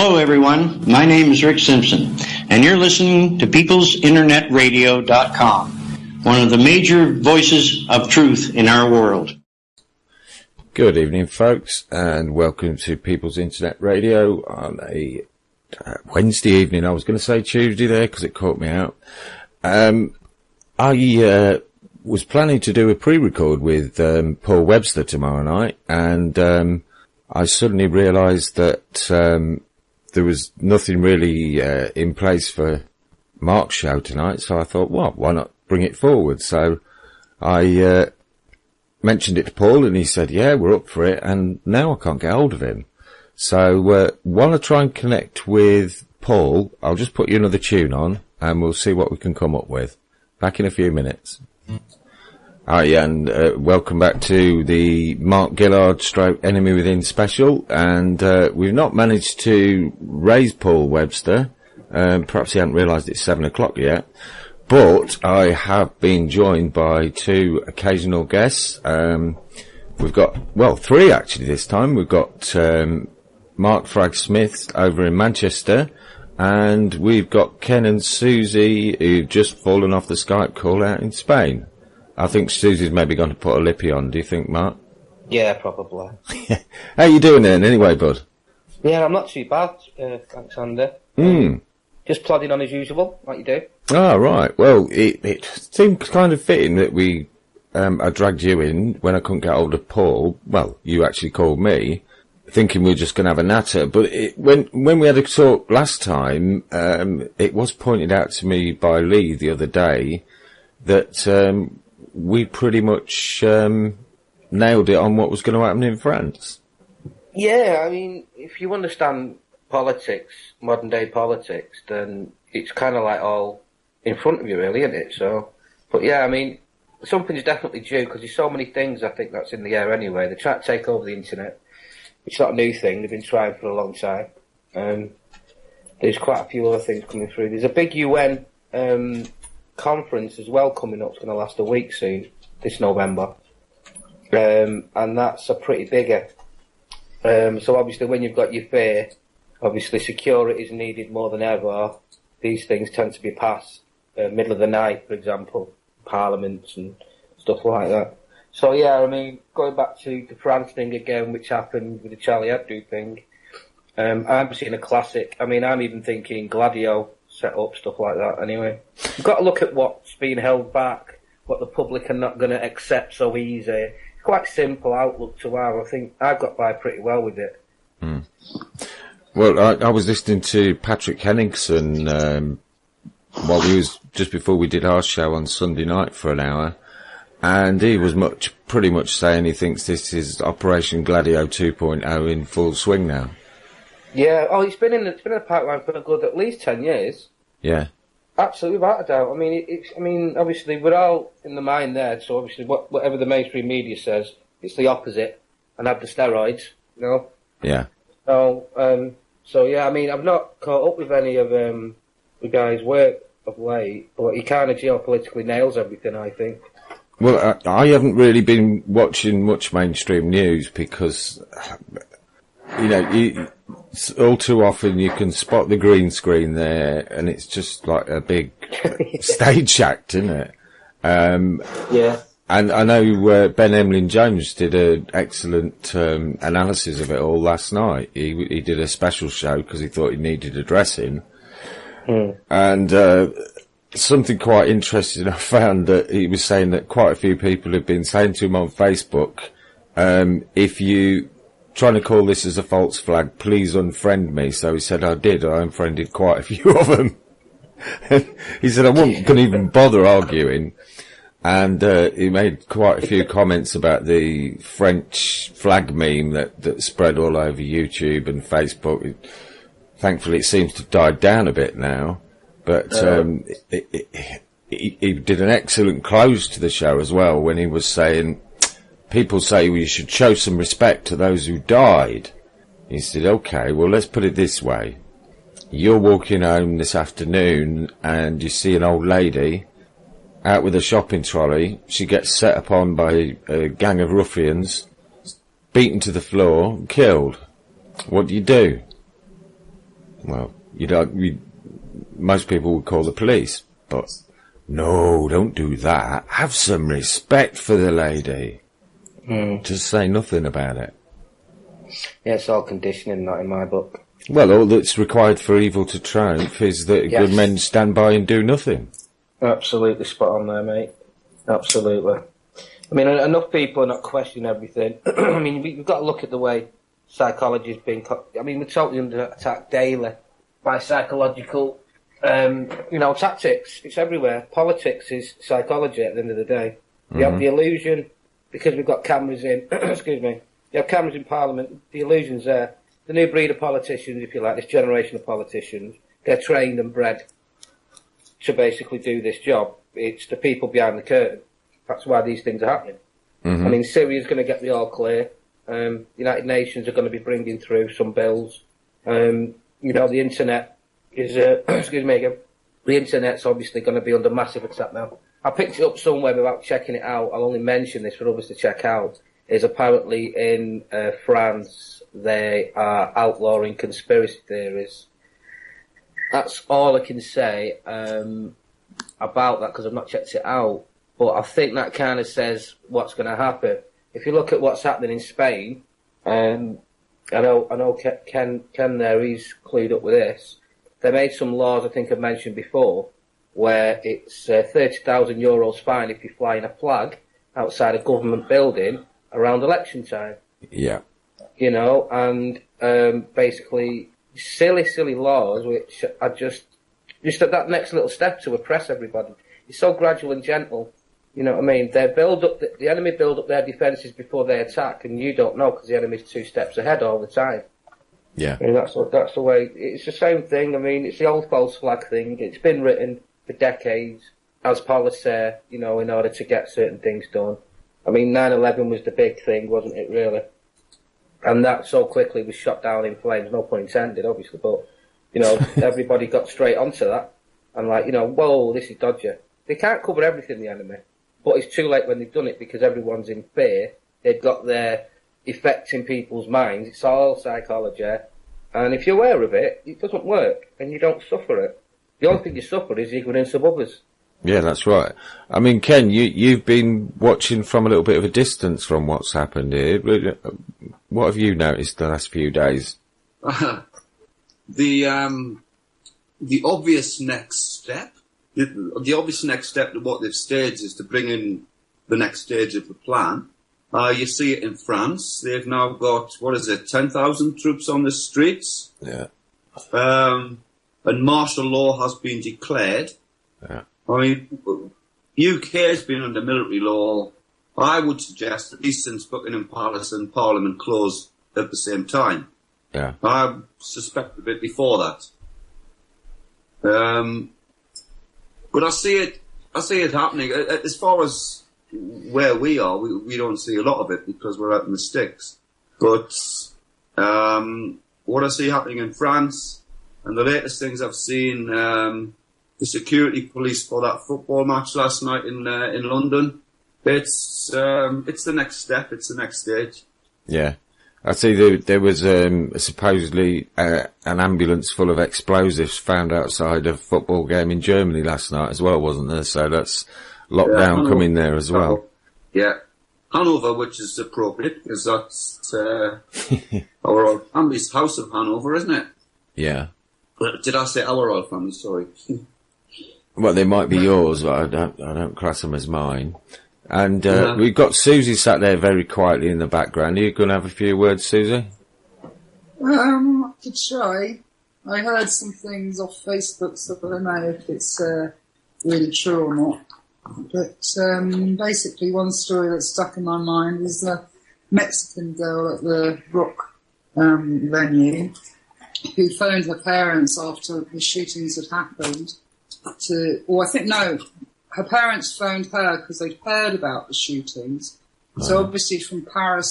Hello, everyone. My name is Rick Simpson, and you're listening to peoplesinternetradio.com, one of the major voices of truth in our world. Good evening, folks, and welcome to People's Internet Radio on a Wednesday evening. I was going to say Tuesday there because it caught me out. I was planning to do a pre-record with Paul Webster tomorrow night, and I suddenly realised that there was nothing really in place for Mark's show tonight, so I thought, well, why not bring it forward? So I mentioned it to Paul, and he said, yeah, we're up for it, and now I can't get hold of him. So while I try and connect with Paul, I'll just put you another tune on, and we'll see what we can come up with. Back in a few minutes. Hi, and welcome back to the Mark Gillard stroke Enemy Within special, and we've not managed to raise Paul Webster. Perhaps he hadn't realised it's 7 o'clock yet. But I have been joined by two occasional guests. We've got, well, three actually this time. We've got Mark Fragz Smith over in Manchester, and we've got Ken and Suzy, who've just fallen off the Skype call out in Spain. I think Suzy's maybe going to put a lippy on. Do you think, Mark? Yeah, probably. How you doing then, anyway, bud? Yeah, I'm not too bad, thanks, Andy. Just plodding on as usual, like you do. Ah, right. Well, it seemed kind of fitting that I dragged you in when I couldn't get hold of Paul. Well, you actually called me, thinking we were just going to have a natter. But when we had a talk last time, it was pointed out to me by Lee the other day that we pretty much nailed it on what was going to happen in France. Yeah, I mean, if you understand politics, modern day politics, then it's kind of like all in front of you, really, isn't it? So, but yeah, I mean, something's definitely due because there's so many things I think that's in the air anyway. They're trying to take over the internet. It's not a new thing. They've been trying for a long time. There's quite a few other things coming through. There's a big UN conference as well coming up. It's going to last a week soon, this November. And that's a pretty bigger. So obviously when you've got your fear, obviously security is needed more than ever. These things tend to be passed middle of the night, for example, parliaments and stuff like that. So yeah, I mean, going back to the France thing again, which happened with the Charlie Hebdo thing, I'm seeing a classic. I mean, I'm even thinking Gladio set up, stuff like that anyway. You've got to look at what's being held back, what the public are not going to accept so easy. It's quite simple outlook to have. I think I got by pretty well with it. Well, I was listening to Patrick Henningsen while we was just before we did our show on Sunday night for an hour, and he was pretty much saying he thinks this is Operation Gladio 2.0 in full swing now. Yeah, it's been in the pipeline for a good at least 10 years. Yeah, absolutely, without a doubt. I mean, obviously we're all in the mind there, so obviously whatever the mainstream media says, it's the opposite, and have the steroids, you know. Yeah. So yeah, I mean, I've not caught up with any of the guy's work of late, but he kind of geopolitically nails everything, I think. Well, I haven't really been watching much mainstream news because, you know, all too often you can spot the green screen there, and it's just like a big stage act, isn't it? Yeah. And I know Ben Emlyn-Jones did an excellent analysis of it all last night. He did a special show because he thought he needed a dressing. And something quite interesting I found that he was saying that quite a few people have been saying to him on Facebook, if you trying to call this as a false flag, please unfriend me. So he said, I did. I unfriended quite a few of them. He said, I wasn't going to even bother arguing. And he made quite a few comments about the French flag meme that spread all over YouTube and Facebook. Thankfully, it seems to have died down a bit now. But he did an excellent close to the show as well when he was saying, people say we should show some respect to those who died. He said, okay, well, let's put it this way. You're walking home this afternoon and you see an old lady out with a shopping trolley. She gets set upon by a gang of ruffians, beaten to the floor, killed. What do you do? Well, most people would call the police, but no, don't do that. Have some respect for the lady. Just say nothing about it. Yeah, it's all conditioning, not in my book. Well, all that's required for evil to triumph is that good men stand by and do nothing. Absolutely spot on there, mate. Absolutely. I mean, enough people are not questioning everything. I mean, we've got to look at the way psychology has been... I mean, we're totally under attack daily by psychological, tactics. It's everywhere. Politics is psychology at the end of the day. You have the illusion, because we've got cameras in... excuse me. You have cameras in Parliament, the illusion's there. The new breed of politicians, if you like, this generation of politicians, they're trained and bred to basically do this job. It's the people behind the curtain. That's why these things are happening. I mean, Syria's going to get the all clear. United Nations are going to be bringing through some bills. The internet is, excuse me again, the internet's obviously going to be under massive attack now. I picked it up somewhere without checking it out. I'll only mention this for others to check out. Is apparently in France they are outlawing conspiracy theories. That's all I can say about that, because I've not checked it out. But I think that kind of says what's going to happen. If you look at what's happening in Spain, I know Ken there, he's clued up with this. They made some laws, I think I've mentioned before, where it's €30,000 fine if you fly in a flag outside a government building around election time. Yeah. And basically silly laws which are just at that next little step to oppress everybody. It's so gradual and gentle. You know what I mean? They build up the enemy build up their defences before they attack, and you don't know because the enemy's 2 steps ahead all the time. Yeah. And that's the way. It's the same thing. I mean, it's the old false flag thing. It's been written for decades as policy, in order to get certain things done. I mean, 9/11 was the big thing, wasn't it, really? And that so quickly was shot down in flames, no pun intended, obviously, but, everybody got straight onto that. And whoa, this is dodgy. They can't cover everything, the enemy. But it's too late when they've done it because everyone's in fear. They've got their effects in people's minds. It's all psychology. And if you're aware of it, it doesn't work and you don't suffer it. The only thing you suffer is the ignorance of others. Yeah, that's right. I mean, Ken, you've been watching from a little bit of a distance from what's happened here. What have you noticed the last few days? The obvious next step, the obvious next step to what they've staged is to bring in the next stage of the plan. You see it in France. They've now got, 10,000 troops on the streets. Yeah. And martial law has been declared. Yeah. I mean, UK has been under military law, I would suggest, at least since Buckingham Palace and Parliament closed at the same time. Yeah. I suspect a bit before that. But I see it happening. As far as where we are, we don't see a lot of it because we're out in the sticks. But what I see happening in France, and the latest things I've seen, the security police for that football match last night in London, it's the next step. It's the next stage. Yeah. I see there was supposedly an ambulance full of explosives found outside a football game in Germany last night as well, wasn't there? So that's lockdown coming there as well. Yeah. Hanover, which is appropriate, because that's our old family's House of Hanover, isn't it? Yeah. Did I say our old family? Sorry. Well, they might be yours, but I don't class them as mine. And we've got Suzy sat there very quietly in the background. Are you going to have a few words, Suzy? I could try. I heard some things off Facebook, so I don't know if it's really true or not. But basically, one story that's stuck in my mind is a Mexican girl at the rock venue who phoned her parents after the shootings had happened her parents phoned her because they'd heard about the shootings. So obviously from from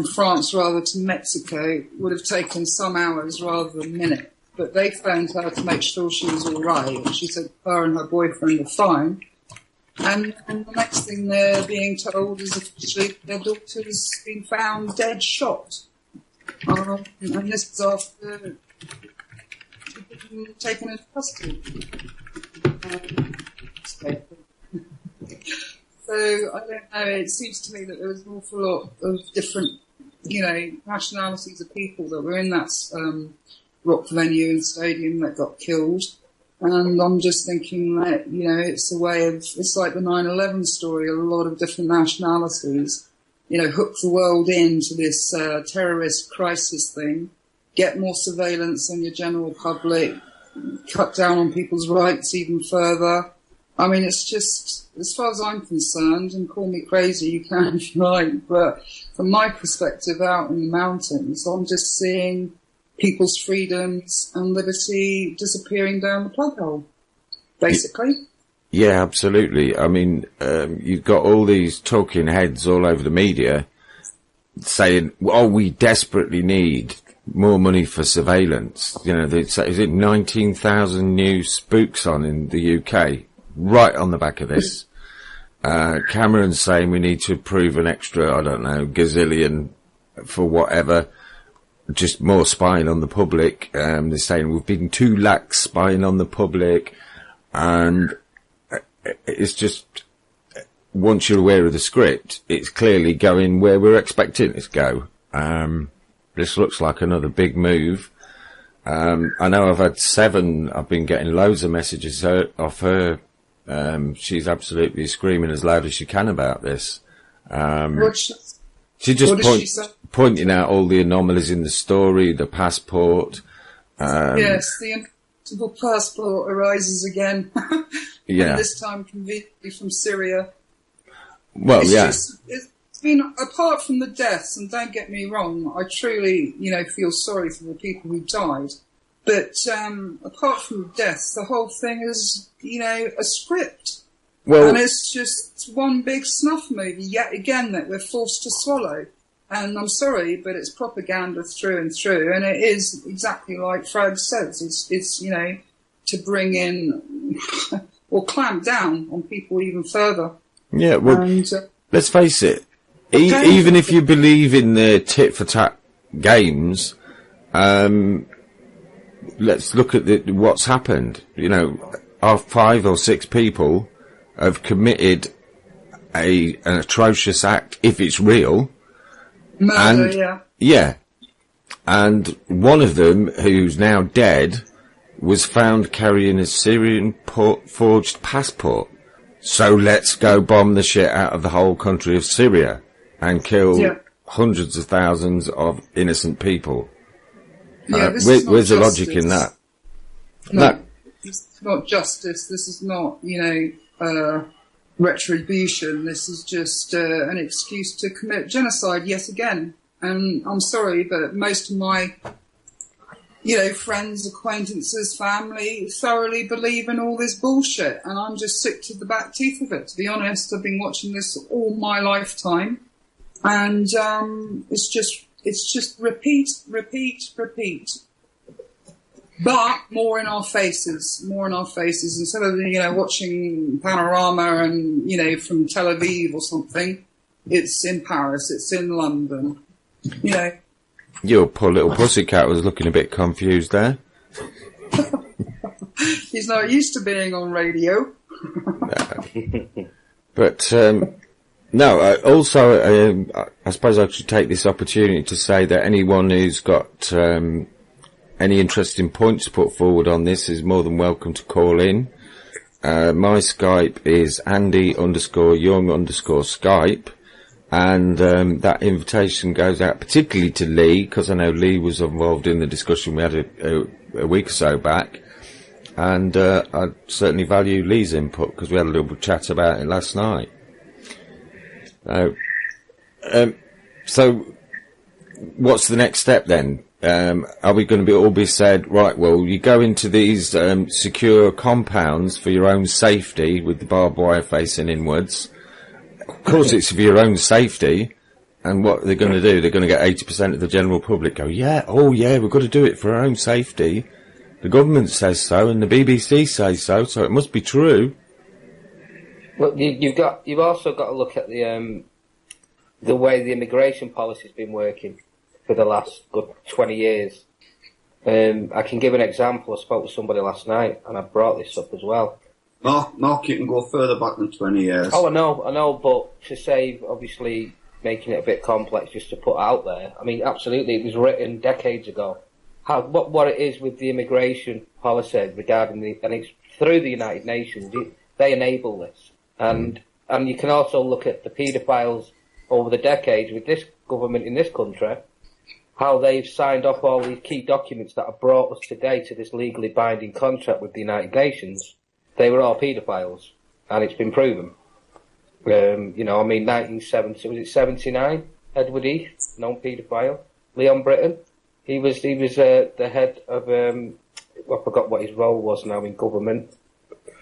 France rather to Mexico would have taken some hours rather than minutes. But they phoned her to make sure she was all right. And she said her and her boyfriend were fine. And the next thing they're being told is officially their daughter has been found dead shot. And this is after being taken into custody. So, I don't know, it seems to me that there was an awful lot of different, nationalities of people that were in that rock venue and stadium that got killed. And I'm just thinking that, it's a way of, it's like the 9/11 story, a lot of different nationalities, hook the world into this terrorist crisis thing, get more surveillance on your general public, cut down on people's rights even further. I mean, it's just, as far as I'm concerned, and call me crazy, you can if you like, but from my perspective out in the mountains, I'm just seeing people's freedoms and liberty disappearing down the plug hole, basically. Yeah, absolutely. I mean, you've got all these talking heads all over the media saying, oh, we desperately need more money for surveillance. Is it 19,000 new spooks on in the UK? Right on the back of this. Cameron's saying we need to approve an extra, I don't know, gazillion for whatever, just more spying on the public. They're saying we've been too lax spying on the public, and it's just, once you're aware of the script, it's clearly going where we're expecting it to go. This looks like another big move. I know I've been getting loads of messages off her. She's absolutely screaming as loud as she can about this. She just pointing out all the anomalies in the story, the passport. Yes, the inevitable passport arises again. Yeah. And this time conveniently from Syria. Well, it's been, apart from the deaths, and don't get me wrong, I truly, feel sorry for the people who died. But apart from the deaths, the whole thing is, a script. Well, and it's just one big snuff movie, yet again, that we're forced to swallow. And I'm sorry, but it's propaganda through and through. And it is exactly like Fragz says. It's to bring in or clamp down on people even further. Yeah, well, let's face it. Even if you believe in the tit-for-tat games, let's look at what's happened. Our 5 or 6 people have committed an atrocious act, if it's real. Murder, yeah. And one of them, who's now dead, was found carrying a Syrian forged passport. So let's go bomb the shit out of the whole country of Syria and kill hundreds of thousands of innocent people. Where's the logic in that? No, it's not justice. This is not, retribution. This is just an excuse to commit genocide yet again. And I'm sorry, but most of my, friends, acquaintances, family thoroughly believe in all this bullshit. And I'm just sick to the back teeth of it, to be honest. I've been watching this all my lifetime. And it's just repeat. But more in our faces. Instead of, watching Panorama and, from Tel Aviv or something, it's in Paris, it's in London, Your poor little pussycat was looking a bit confused there. He's not used to being on radio. But, no, also, I suppose I should take this opportunity to say that anyone who's got any interesting points to put forward on this is more than welcome to call in. My Skype is Andy_Young_Skype, and that invitation goes out particularly to Lee, because I know Lee was involved in the discussion we had a week or so back, and I certainly value Lee's input, because we had a little chat about it last night. So what's the next step then? Are we going to all be said, right, well, you go into these secure compounds for your own safety with the barbed wire facing inwards? Of course it's for your own safety. And what they're going to do, they're going to get 80% of the general public go, we've got to do it for our own safety. The government says so, and the BBC says so it must be true. Well, you've also got to look at the way the immigration policy's been working. for the last good 20 years. I can give an example. I spoke to somebody last night, and I brought this up as well. Mark, you can go further back than 20 years. Oh, I know, but to save, obviously, making it a bit complex just to put out there, I mean, absolutely, it was written decades ago. What it is with the immigration policy regarding and it's through the United Nations, they enable this. And you can also look at the paedophiles over the decades with this government in this country, how they've signed off all these key documents that have brought us today to this legally binding contract with the United Nations. They were all paedophiles, and it's been proven. 1970, was it 79? Edward Heath, known paedophile. Leon Britton, he was the head of, I forgot what his role was now in government,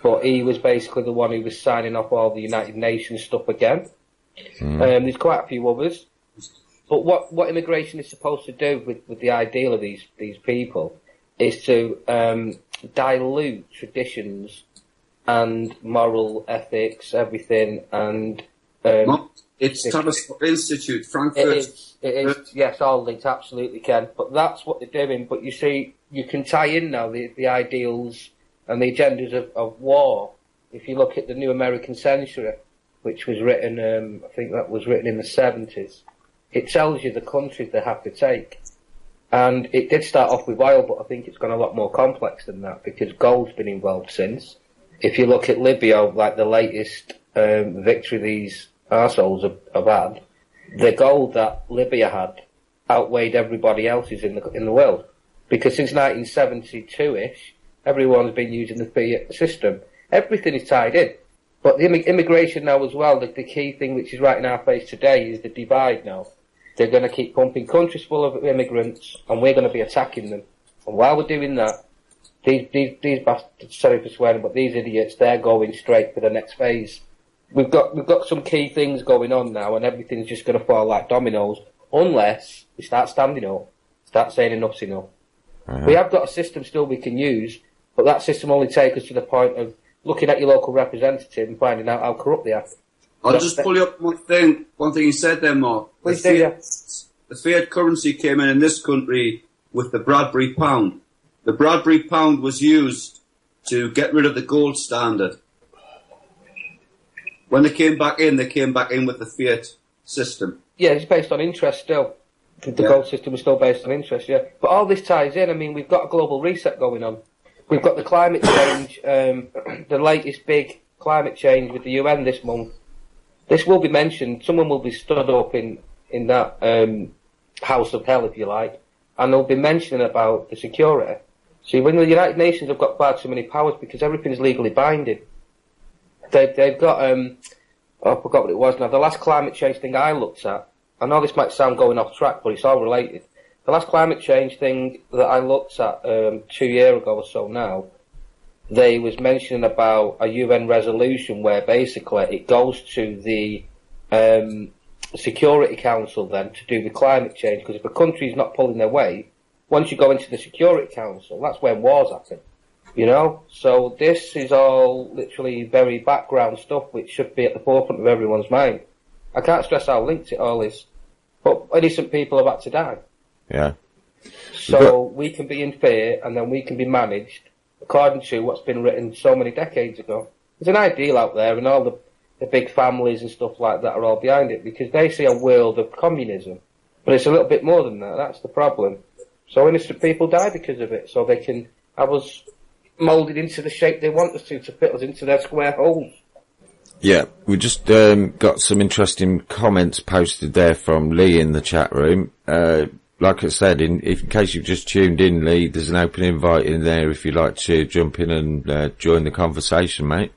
but he was basically the one who was signing off all the United Nations stuff again. There's quite a few others. But what immigration is supposed to do with the ideal of these people is to dilute traditions and moral ethics, everything, and it's Tavistock Institute, Frankfurt. It is, yes, all linked, absolutely, Ken. But that's what they're doing. But you see, you can tie in now the ideals and the agendas of war. If you look at the New American Century, which was written, I think that was written in the 70s, it tells you the countries they have to take. And it did start off with oil, but I think it's gone a lot more complex than that because gold's been involved since. If you look at Libya, like the latest victory these arseholes have had, the gold that Libya had outweighed everybody else's in the world. Because since 1972-ish, everyone's been using the fiat system. Everything is tied in. But the immigration now as well, the key thing which is right in our face today is the divide now. They're going to keep pumping countries full of immigrants, and we're going to be attacking them. And while we're doing that, these bastards, sorry for swearing, but these idiots, they're going straight for the next phase. We've got some key things going on now, and everything's just going to fall like dominoes, unless we start standing up, start saying enough's enough. We have got a system still we can use, but that system only takes us to the point of looking at your local representative and finding out how corrupt they are. I'll just pull you up one thing you said there, Mark. Please do, yeah. The fiat currency came in this country with the Bradbury pound. The Bradbury pound was used to get rid of the gold standard. When they came back in with the fiat system. Yeah, it's based on interest still. The gold system is still based on interest, yeah. But all this ties in. I mean, we've got a global reset going on. We've got the climate change, the latest big climate change with the UN this month. This will be mentioned. Someone will be stood up in that house of hell, if you like, and they'll be mentioning about the security. See, when the United Nations have got far too many powers because everything's legally binding. They've got, I forgot what it was now, the last climate change thing I looked at, I know this might sound going off track, but it's all related. The last climate change thing that I looked at 2 years ago or so now, they was mentioning about a UN resolution where basically it goes to the Security Council then to do with climate change, because if a country's not pulling their weight, once you go into the Security Council, that's where wars happen. You know? So this is all literally very background stuff which should be at the forefront of everyone's mind. I can't stress how linked it all is. But innocent people have had to die. Yeah. So we can be in fear and then we can be managed according to what's been written so many decades ago. There's an ideal out there and all the big families and stuff like that are all behind it because they see a world of communism. But it's a little bit more than that. That's the problem. So innocent people die because of it. So they can have us moulded into the shape they want us to fit us into their square holes. Yeah, we just got some interesting comments posted there from Lee in the chat room. Like I said, in case you've just tuned in, Lee, there's an open invite in there if you'd like to jump in and join the conversation, mate.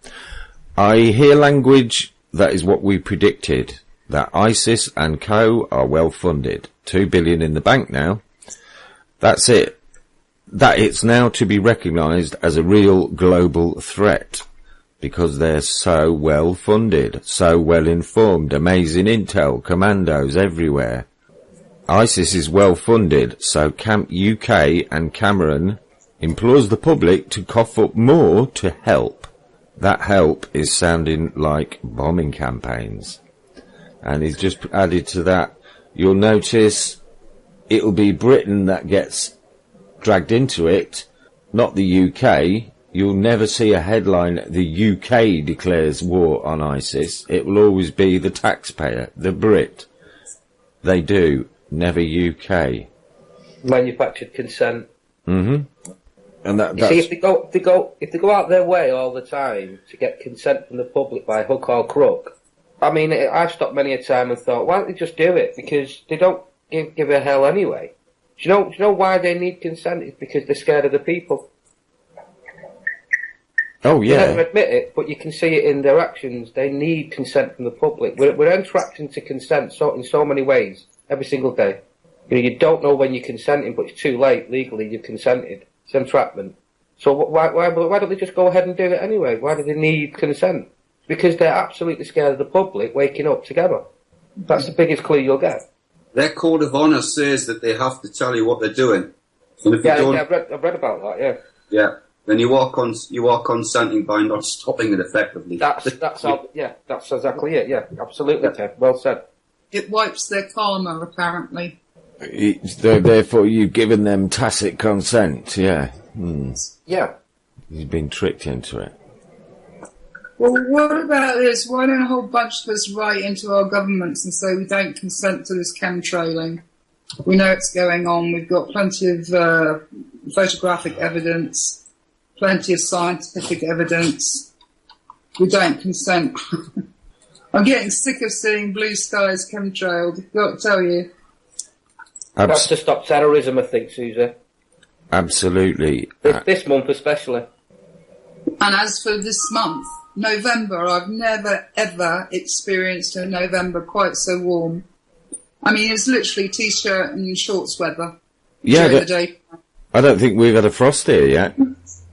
I hear language that is what we predicted, that ISIS and co are well funded. 2 billion in the bank now. That's it. That it's now to be recognised as a real global threat. Because they're so well funded, so well informed, amazing intel, commandos everywhere. ISIS is well funded, so Camp UK and Cameron implores the public to cough up more to help. That help is sounding like bombing campaigns. And he's just added to that, you'll notice it'll be Britain that gets dragged into it, not the UK. You'll never see a headline, the UK declares war on ISIS. It will always be the taxpayer, the Brit. They do, never UK. Manufactured consent. Mm-hmm. And that's... You see, if they go out their way all the time to get consent from the public by hook or crook, I mean, I've stopped many a time and thought, why don't they just do it? Because they don't give a hell anyway. Do you know why they need consent? It's because they're scared of the people. Oh, yeah. They never admit it, but you can see it in their actions. They need consent from the public. We're interacting to consent in so many ways, every single day. You know, you don't know when you're consenting, but it's too late. Legally, you've consented. It's entrapment. So why don't they just go ahead and do it anyway? Why do they need consent? Because they're absolutely scared of the public waking up together. That's the biggest clue you'll get. Their code of honour says that they have to tell you what they're doing. And if you don't, I've read about that. Yeah. Yeah. Then you are consenting by not stopping it effectively. That's exactly it. Yeah, absolutely, Ted. Well said. It wipes their karma, apparently. Therefore, you've given them tacit consent. Yeah. Yeah. You've been tricked into it. Well, what about this? Why don't a whole bunch of us write into our governments and say we don't consent to this chemtrailing? We know it's going on. We've got plenty of photographic evidence, plenty of scientific evidence. We don't consent. I'm getting sick of seeing blue skies chemtrailed. I've got to tell you. That's to stop terrorism, I think, Suzy. Absolutely. This month especially. And as for this month, November, I've never, ever experienced a November quite so warm. I mean, it's literally T-shirt and shorts weather. Yeah, during the day. I don't think we've had a frost here yet.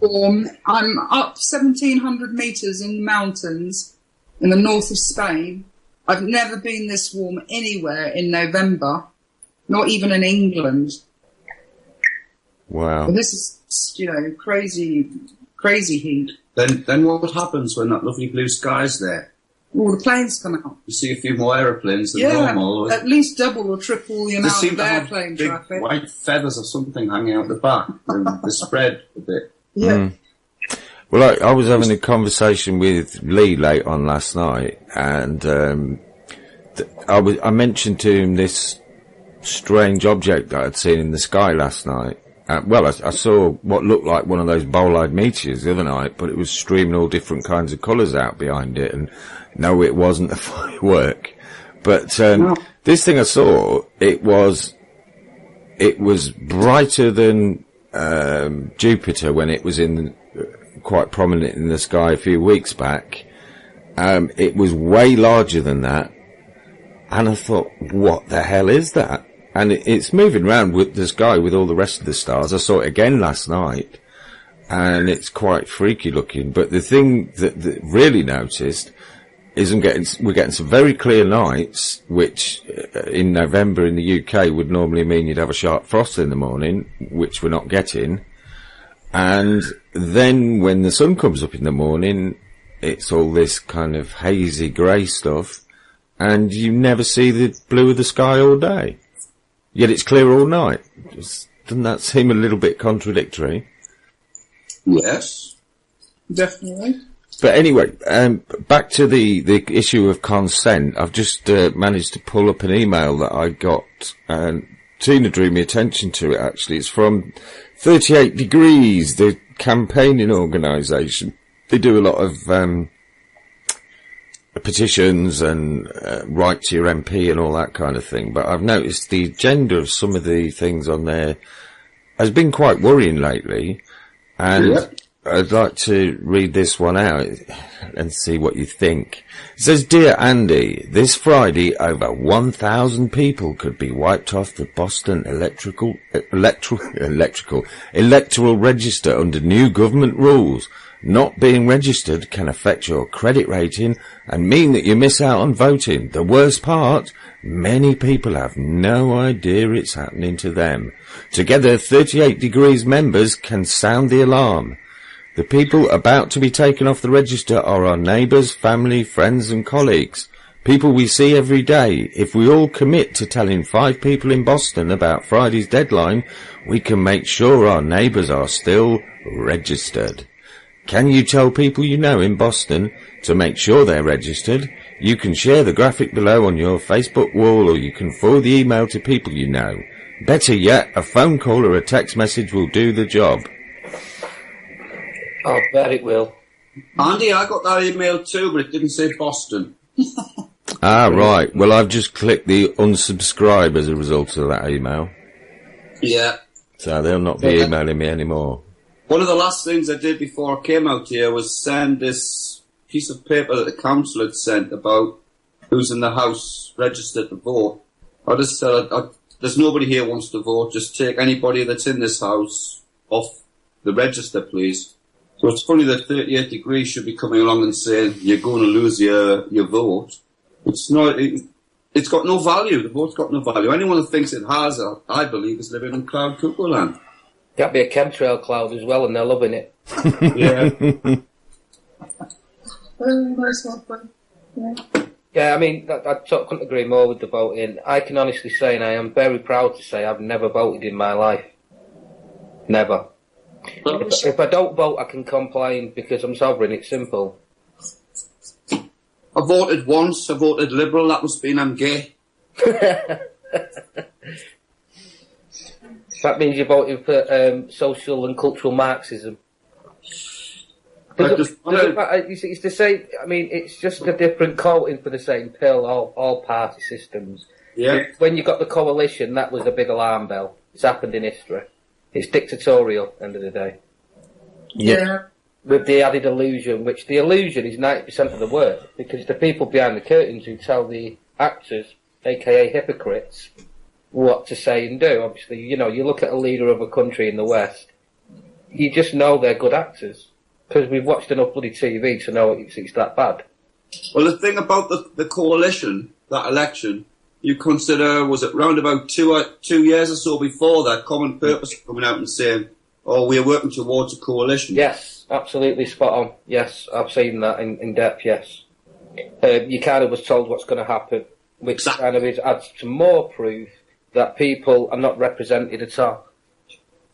Warm. I'm up 1,700 metres in the mountains in the north of Spain. I've never been this warm anywhere in November, not even in England. Wow. Well, this is, crazy heat. Then what happens when that lovely blue sky's there? All the planes come out. You see a few more aeroplanes than normal. At least double or triple the amount seem of to have airplane big traffic. white feathers or something hanging out the back, and they spread a bit. Yeah. Well, I was having a conversation with Lee late on last night, and I mentioned to him this strange object that I'd seen in the sky last night. I saw what looked like one of those bowl-eyed meteors the other night, but it was streaming all different kinds of colours out behind it, and no, it wasn't a firework. But this thing I saw, it was brighter than Jupiter when it was quite prominent in the sky a few weeks back. It was way larger than that, and I thought, what the hell is that? And it's moving around with the sky with all the rest of the stars. I saw it again last night, and it's quite freaky looking. But the thing that really noticed is we're getting some very clear nights, which in November in the UK would normally mean you'd have a sharp frost in the morning, which we're not getting. And then when the sun comes up in the morning, it's all this kind of hazy grey stuff, and you never see the blue of the sky all day. Yet it's clear all night. Doesn't that seem a little bit contradictory? Yes. Definitely. But anyway, back to the issue of consent. I've just managed to pull up an email that I got, and Tina drew my attention to it, actually. It's from 38 Degrees, the campaigning organisation. They do a lot of petitions and write to your MP and all that kind of thing. But I've noticed the agenda of some of the things on there has been quite worrying lately. And I'd like to read this one out and see what you think. It says, Dear Andy, this Friday over 1,000 people could be wiped off the Boston electoral register under new government rules. Not being registered can affect your credit rating and mean that you miss out on voting. The worst part, many people have no idea it's happening to them. Together, 38 Degrees members can sound the alarm. The people about to be taken off the register are our neighbours, family, friends and colleagues. People we see every day. If we all commit to telling 5 people in Boston about Friday's deadline, we can make sure our neighbours are still registered. Can you tell people you know in Boston to make sure they're registered? You can share the graphic below on your Facebook wall, or you can forward the email to people you know. Better yet, a phone call or a text message will do the job. I bet it will. Andy, I got that email too, but it didn't say Boston. Ah, right. Well, I've just clicked the unsubscribe as a result of that email. Yeah. So they'll not be emailing me anymore. One of the last things I did before I came out here was send this piece of paper that the council had sent about who's in the house registered to vote. I just said, there's nobody here wants to vote. Just take anybody that's in this house off the register, please. So it's funny that 38 Degrees should be coming along and saying you're going to lose your vote. It's not. It's got no value. The vote's got no value. Anyone who thinks it has, I believe, is living in cloud cuckoo land. That'd be a chemtrail cloud as well, and they're loving it. Yeah. Nice one. Yeah. Yeah, I mean, I couldn't agree more with the voting. I can honestly say, and I am very proud to say, I've never voted in my life. Never. If I don't vote, I can complain because I'm sovereign. It's simple. I voted once. I voted Liberal. That must mean I'm gay. That means you're voting for social and cultural Marxism. It's the same. I mean, it's just a different coating for the same pill. All party systems. Yeah. When you got the coalition, that was a big alarm bell. It's happened in history. It's dictatorial, end of the day. Yeah. With the added illusion, which the illusion is 90% of the work, because the people behind the curtains who tell the actors, aka hypocrites, what to say and do. Obviously, you look at a leader of a country in the West, you just know they're good actors. Because we've watched enough bloody TV to know it's that bad. Well, the thing about the coalition, that election, you consider, was it round about 2 years or so before that, Common Purpose coming out and saying, oh, we're working towards a coalition. Yes, absolutely spot on. Yes, I've seen that in depth, yes. You kind of was told what's going to happen, which kind of adds to more proof that people are not represented at all.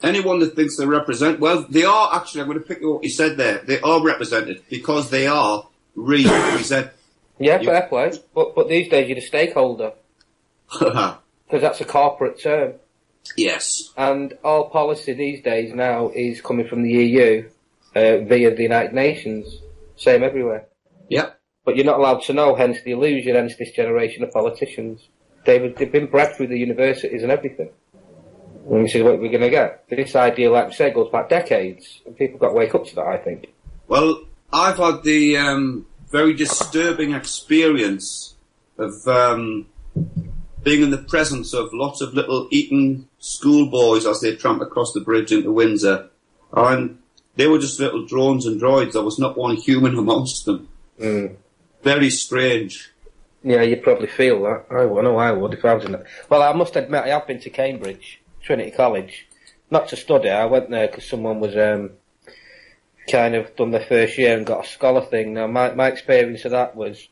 Anyone that thinks they represent, well, they are actually, I'm going to pick up what you said there, they are represented because they are represented. Yeah, fair play. But these days you're a stakeholder. Because that's a corporate term. Yes. And all policy these days now is coming from the EU via the United Nations. Same everywhere. Yep. But you're not allowed to know, hence the illusion, hence this generation of politicians. They've been bred through the universities and everything. And this is what we're going to get. This idea, like we say, goes back decades. And people got to wake up to that, I think. Well, I've had the very disturbing experience of being in the presence of lots of little Eton schoolboys as they tramped across the bridge into Windsor. And they were just little drones and droids. There was not one human amongst them. Mm. Very strange. Yeah, you'd probably feel that. I know I would if I was in that. Well, I must admit, I have been to Cambridge, Trinity College. Not to study, I went there because someone was kind of done their first year and got a scholar thing. Now, my experience of that was,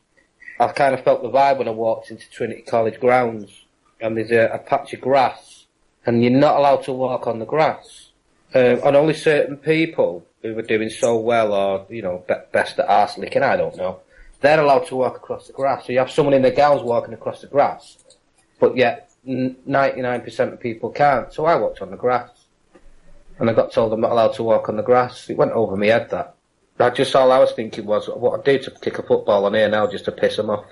I kind of felt the vibe when I walked into Trinity College grounds, and there's a patch of grass, and you're not allowed to walk on the grass. And only certain people who were doing so well, or, best at arse licking, I don't know, they're allowed to walk across the grass. So you have someone in their gowns walking across the grass, but yet 99% of people can't. So I walked on the grass, and I got told I'm not allowed to walk on the grass. It went over my head, that. All I was thinking was what I'd do to kick a football on here now just to piss them off.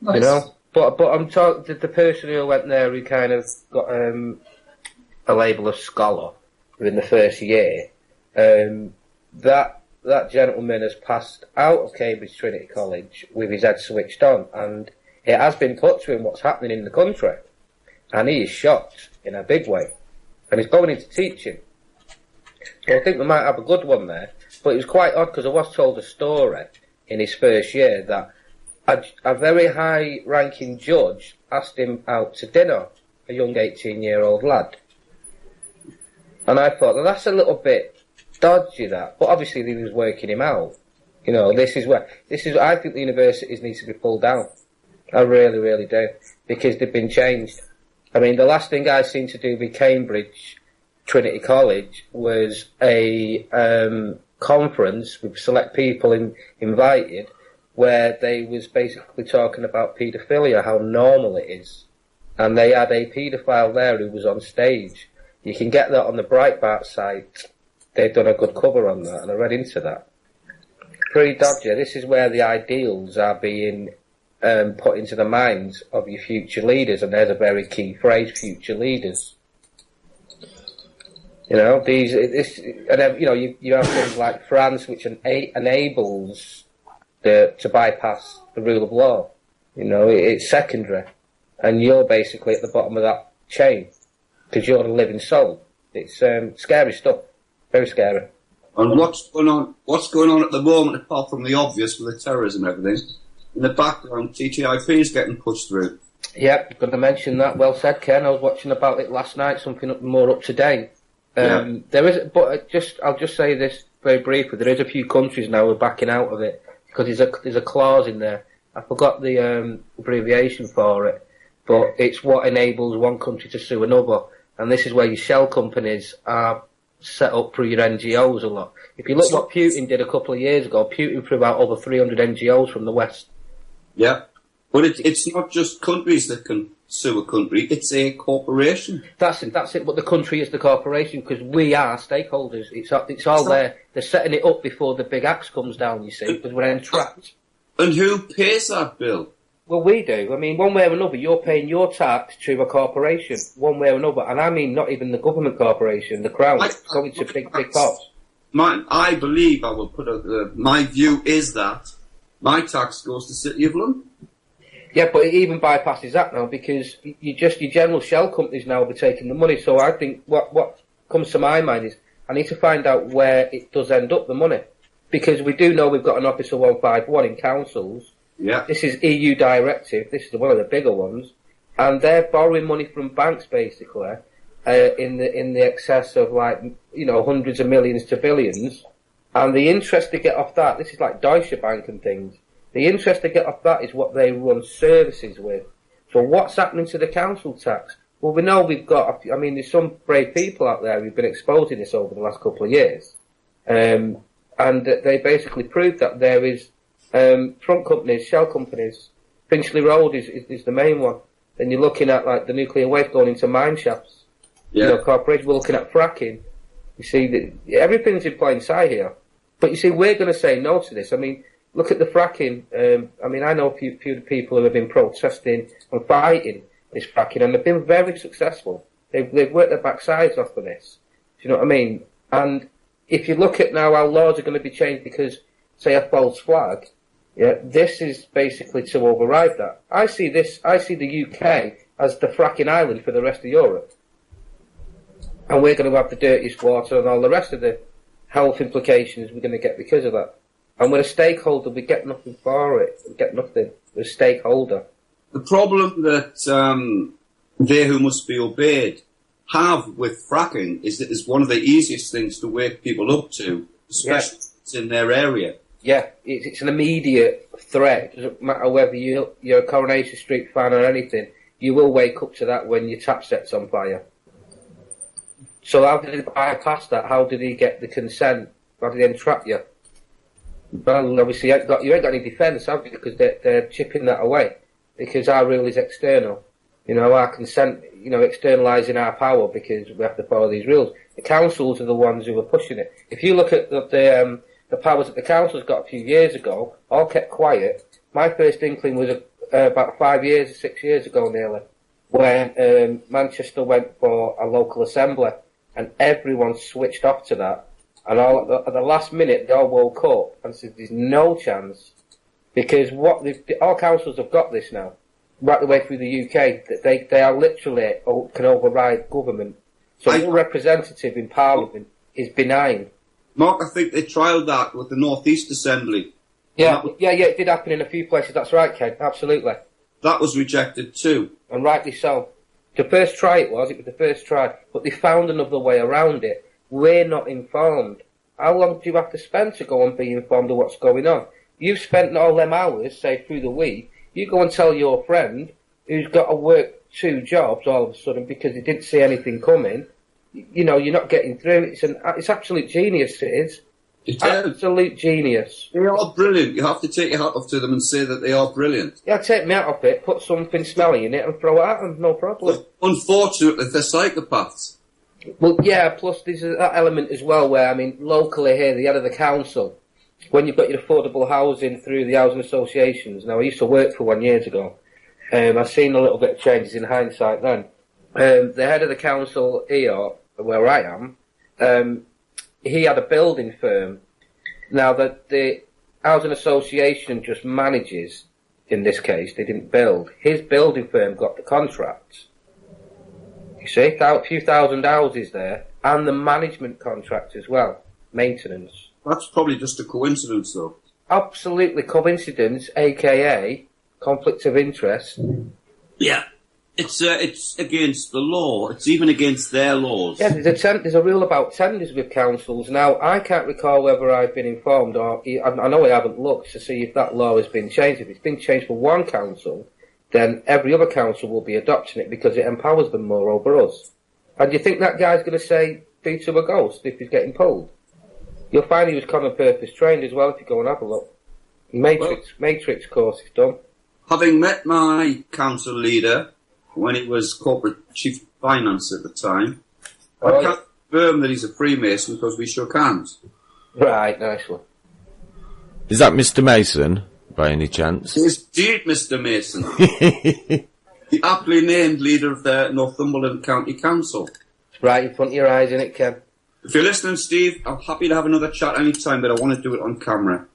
Nice. But I'm talking the person who went there who kind of got a label of scholar within the first year. That gentleman has passed out of Cambridge Trinity College with his head switched on, and it has been put to him what's happening in the country, and he is shocked in a big way, and he's going into teaching. So I think we might have a good one there, but it was quite odd because I was told a story in his first year that a very high-ranking judge asked him out to dinner, a young 18-year-old lad. And I thought, well, that's a little bit dodgy, that. But obviously he was working him out. You know, I think the universities need to be pulled down. I really, really do. Because they've been changed. I mean, the last thing I seen to do with Cambridge, Trinity College, was a conference with select people invited, where they was basically talking about paedophilia, how normal it is. And they had a paedophile there who was on stage. You can get that on the Breitbart site. They've done a good cover on that, and I read into that. Pretty dodgy. This is where the ideals are being put into the minds of your future leaders, and there's a very key phrase: future leaders. You know, you have things like France, which enables to bypass the rule of law. You know, it's secondary, and you're basically at the bottom of that chain because you're the living soul. It's scary stuff, very scary. And what's going on at the moment, apart from the obvious with the terrorism and everything? In the background, TTIP is getting pushed through. Yep, going to mention that. Well said, Ken. I was watching about it last night. Something more up to date. There is, but I'll just say this very briefly. There is a few countries now who are backing out of it because there's a clause in there. I forgot the abbreviation for it, but it's what enables one country to sue another. And this is where your shell companies are set up through your NGOs a lot. If you look what Putin did a couple of years ago, Putin threw out over 300 NGOs from the West. Yeah, but it's not just countries that can sue a country, it's a corporation. That's it, but the country is the corporation because we are stakeholders. It's all there. They're setting it up before the big axe comes down, you see, because we're entrapped. And who pays that bill? Well, we do. I mean, one way or another, you're paying your tax to a corporation, one way or another. And I mean, not even the government corporation, the Crown, going to big pots. I believe I will put my view is that my tax goes to the City of London. Yeah, but it even bypasses that now because your general shell companies now will be taking the money. So I think what comes to my mind is I need to find out where it does end up, the money. Because we do know we've got an Officer 151 in councils. Yeah. This is EU directive. This is one of the bigger ones. And they're borrowing money from banks, basically, in the excess of, like, you know, hundreds of millions to billions. And the interest they get off that, this is like Deutsche Bank and things, the interest they get off that is what they run services with. So what's happening to the council tax? Well, we know we've got, I mean, there's some brave people out there who've been exposing this over the last couple of years. And they basically proved that there is front companies, shell companies. Finchley Road is the main one. Then you're looking at, like, the nuclear waste going into mine shafts. Yeah. You know, corporations. We're looking at fracking. You see, everything's in plain sight here. But you see, we're going to say no to this. I mean, look at the fracking. I mean, I know a few people who have been protesting and fighting this fracking, and they've been very successful. They've worked their backsides off of this. Do you know what I mean? And if you look at now how laws are going to be changed because, say, a false flag, yeah, this is basically to override that. I see the UK as the fracking island for the rest of Europe. And we're going to have the dirtiest water and all the rest of the health implications we're going to get because of that. And we're a stakeholder, we get nothing for it. We get nothing. We're a stakeholder. The problem that they who must be obeyed have with fracking is that it's one of the easiest things to wake people up to, especially if it's in their area. Yeah, it's an immediate threat. It doesn't matter whether you're a Coronation Street fan or anything, you will wake up to that when your tap set's on fire. So how did he bypass that? How did he get the consent? How did he entrap you? Well, obviously, you ain't got any defence, have you? Because they're chipping that away. Because our rule is external. You know, our consent, you know, externalising our power because we have to follow these rules. The councils are the ones who are pushing it. If you look at the powers that the councils got a few years ago, all kept quiet. My first inkling was about 6 years ago nearly, when Manchester went for a local assembly. And everyone switched off to that. And at the last minute, they all woke up and said, there's no chance. Because all councils have got this now, right the way through the UK, that they are literally can override government. So your representative in Parliament is benign. Mark, I think they trialled that with the North East Assembly. Yeah, it did happen in a few places. That's right, Ken, absolutely. That was rejected too. And rightly so. The first try it was the first try, but they found another way around it. We're not informed. how long do you have to spend to go and be informed of what's going on? You've spent all them hours, say, through the week. You go and tell your friend who's got to work 2 jobs all of a sudden because he didn't see anything coming. You know, you're not getting through. It's absolute genius, it is. It's absolute genius. They are brilliant. You have to take your hat off to them and say that they are brilliant. Yeah, take me out of it, put something smelly in it and throw it at them, no problem. But unfortunately, they're psychopaths. Well, yeah, plus there's that element as well where, I mean, locally here, the head of the council, when you've got your affordable housing through the housing associations, now I used to work for one years ago, I've seen a little bit of changes in hindsight then. The head of the council here, where I am, he had a building firm. Now, the housing association just manages, in this case, they didn't build. His building firm got the contracts. You see, a few thousand houses there, and the management contract as well, maintenance. That's probably just a coincidence, though. Absolutely coincidence, aka conflict of interest. Yeah. It's against the law. It's even against their laws. Yeah, there's a rule about tenders with councils. Now, I can't recall whether I've been informed, or I know I haven't looked to see if that law has been changed. If it's been changed for one council, then every other council will be adopting it because it empowers them more over us. And do you think that guy's going to say, "Be to a ghost" if he's getting pulled? You'll find he was common purpose trained as well if you go and have a look. Matrix course is done. Having met my council leader when he was corporate chief finance at the time, I can't confirm that he's a Freemason because we shook hands. Right, nice one. Is that Mr. Mason, by any chance? It's indeed Mr. Mason. The aptly named leader of the Northumberland County Council. It's right in front of your eyes, isn't it, Ken? If you're listening, Steve, I'm happy to have another chat any time, but I want to do it on camera.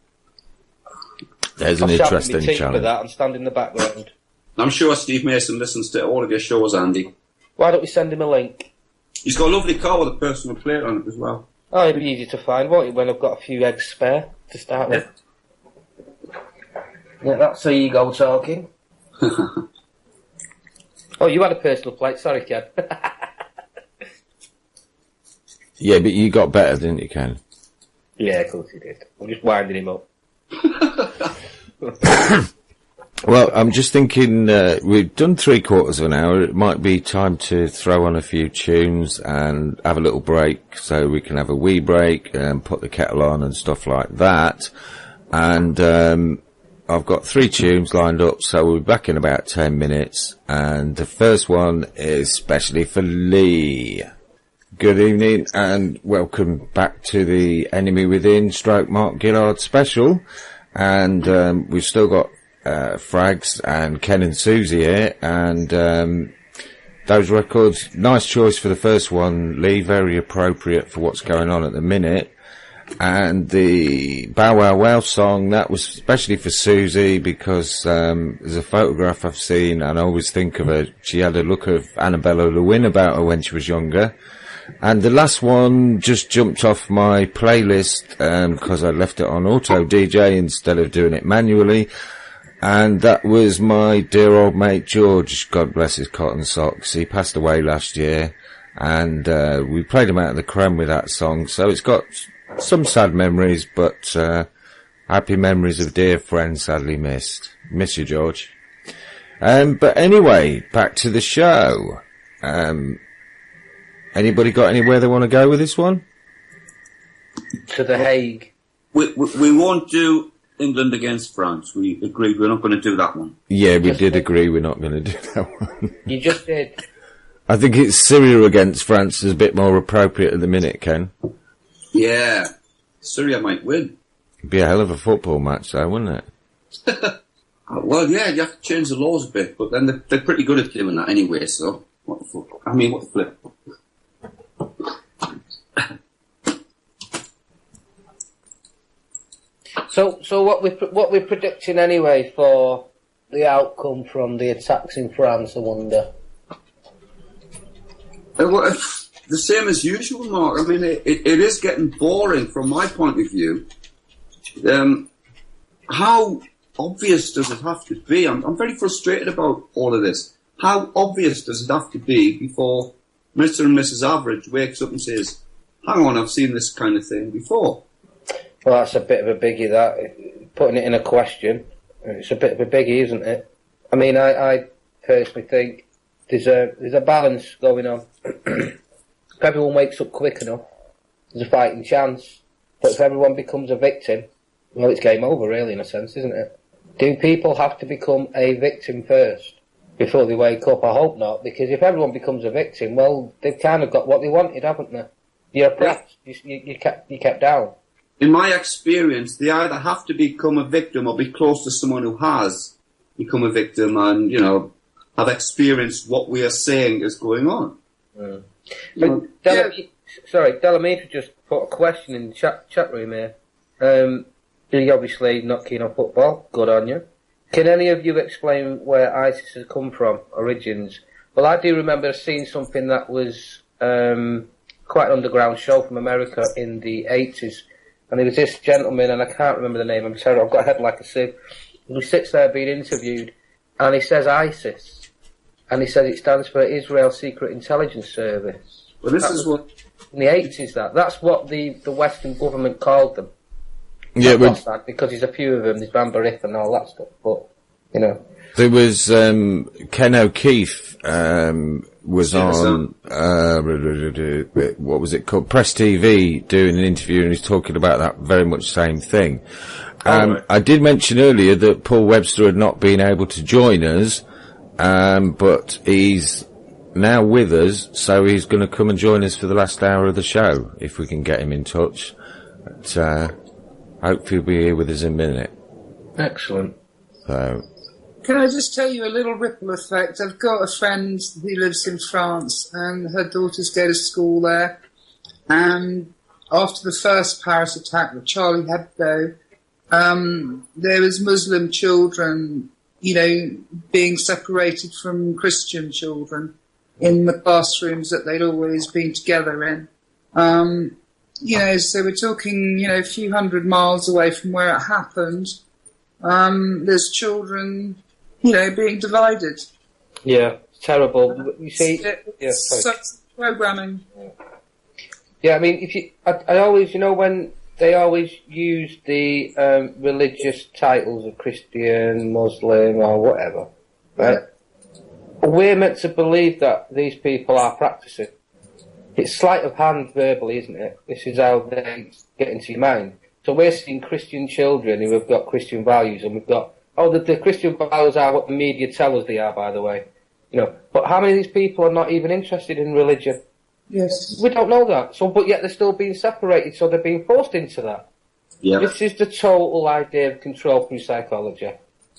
There's an interesting challenge. For that and stand in the background. I'm sure Steve Mason listens to all of your shows, Andy. Why don't we send him a link? He's got a lovely car with a personal plate on it as well. Oh, it'll be easy to find, won't it, when I've got a few eggs spare to start with? Yeah, that's the ego talking. Oh, you had a personal plate. Sorry, Ken. Yeah, but you got better, didn't you, Ken? Yeah, of course you did. I'm just winding him up. Well, I'm just thinking, we've done 3/4 of an hour. It might be time to throw on a few tunes and have a little break so we can have a wee break and put the kettle on and stuff like that. And I've got 3 tunes lined up, so we'll be back in about 10 minutes. And the first one is specially for Lee. Good evening and welcome back to the Enemy Within / Mark Gillard special. And we've still got Fragz and Ken and Suzy here, and those records, nice choice for the first one, Lee, very appropriate for what's going on at the minute. And the Bow Wow Wow song, that was especially for Suzy because there's a photograph I've seen and I always think of her. She had a look of Annabella Lewin about her when she was younger. And the last one just jumped off my playlist because I left it on auto DJ instead of doing it manually. And that was my dear old mate George, God bless his cotton socks. He passed away last year, and we played him out of the creme with that song. So it's got some sad memories, but happy memories of dear friends sadly missed. Miss you, George. But anyway, back to the show. Anybody got anywhere they want to go with this one? To The Hague. We won't do England against France. We agreed we're not going to do that one. Yeah, we did agree we're not going to do that one. You just did. I think it's Syria against France is a bit more appropriate at the minute, Ken. Yeah. Syria might win. It'd be a hell of a football match though, wouldn't it? Well, yeah, you have to change the laws a bit, but then they're pretty good at doing that anyway, so what the fuck? I mean, what the flip? So what we're predicting anyway for the outcome from the attacks in France, I wonder. Well, the same as usual, Mark. I mean, it is getting boring from my point of view. How obvious does it have to be? I'm very frustrated about all of this. How obvious does it have to be before Mr. and Mrs. Average wakes up and says, hang on, I've seen this kind of thing before. Well, that's a bit of a biggie, that. Putting it in a question, it's a bit of a biggie, isn't it? I mean, I personally think there's a balance going on. If everyone wakes up quick enough, there's a fighting chance. But if everyone becomes a victim, well, it's game over, really, in a sense, isn't it? Do people have to become a victim first before they wake up? I hope not, because if everyone becomes a victim, well, they've kind of got what they wanted, haven't they? You're oppressed. You kept down. In my experience, they either have to become a victim or be close to someone who has become a victim and, you know, have experienced what we are saying is going on. Mm. Delamita just put a question in the chat room here. You're obviously not keen on football. Good on you. Can any of you explain where ISIS has come from, origins? Well, I do remember seeing something that was quite an underground show from America in the 80s. And there was this gentleman, and I can't remember the name, I'm terrible, I've got a head like a sieve. He sits there being interviewed, and he says ISIS. And he says it stands for Israel Secret Intelligence Service. Well, this is what... In the 80s, that's what the Western government called them. Yeah, because there's a few of them, there's Van Barith and all that stuff, but, you know. There was, Ken O'Keefe, was on, what was it called? Press TV, doing an interview, and he's talking about that very much same thing. Right. I did mention earlier that Paul Webster had not been able to join us, but he's now with us, so he's going to come and join us for the last hour of the show, if we can get him in touch. But, hopefully he'll be here with us in a minute. Excellent. So... Can I just tell you a little ripple effect? I've got a friend who lives in France, and her daughters go to school there. And after the first Paris attack with Charlie Hebdo, there was Muslim children, you know, being separated from Christian children in the classrooms that they'd always been together in. You know, so we're talking, you know, a few hundred miles away from where it happened. There's children, you know, being divided. Yeah, it's terrible. You see, such programming. Yeah, I mean, I always, you know, when they always use the religious titles of Christian, Muslim, or whatever, right? Yeah. We're meant to believe that these people are practicing. It's sleight of hand verbally, isn't it? This is how they get into your mind. So we're seeing Christian children who have got Christian values, and we've got, the Christian values are what the media tell us they are, by the way. You know, but how many of these people are not even interested in religion? Yes. We don't know that. So, but yet they're still being separated, so they're being forced into that. Yeah. This is the total idea of control through psychology.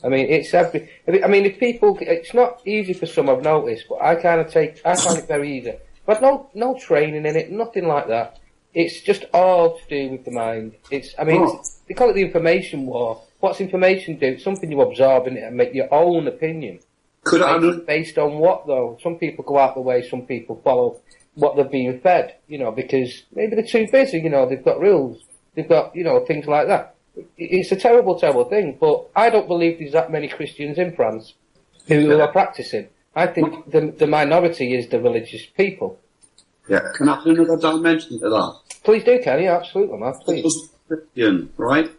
I mean, if people, it's not easy for some, I've noticed, but I find it very easy. But no training in it, nothing like that. It's just all to do with the mind. They call it the information war. What's information do? It's something you absorb in it and make your own opinion. Based on what, though? Some people go out the way, some people follow what they're being fed, you know, because maybe they're too busy, you know, they've got rules, they've got, you know, things like that. It's a terrible, terrible thing, but I don't believe there's that many Christians in France who are practicing. I think the minority is the religious people. Yeah, can I put another dimension to that? Please do, Kenny, absolutely, man, please. Christian, right?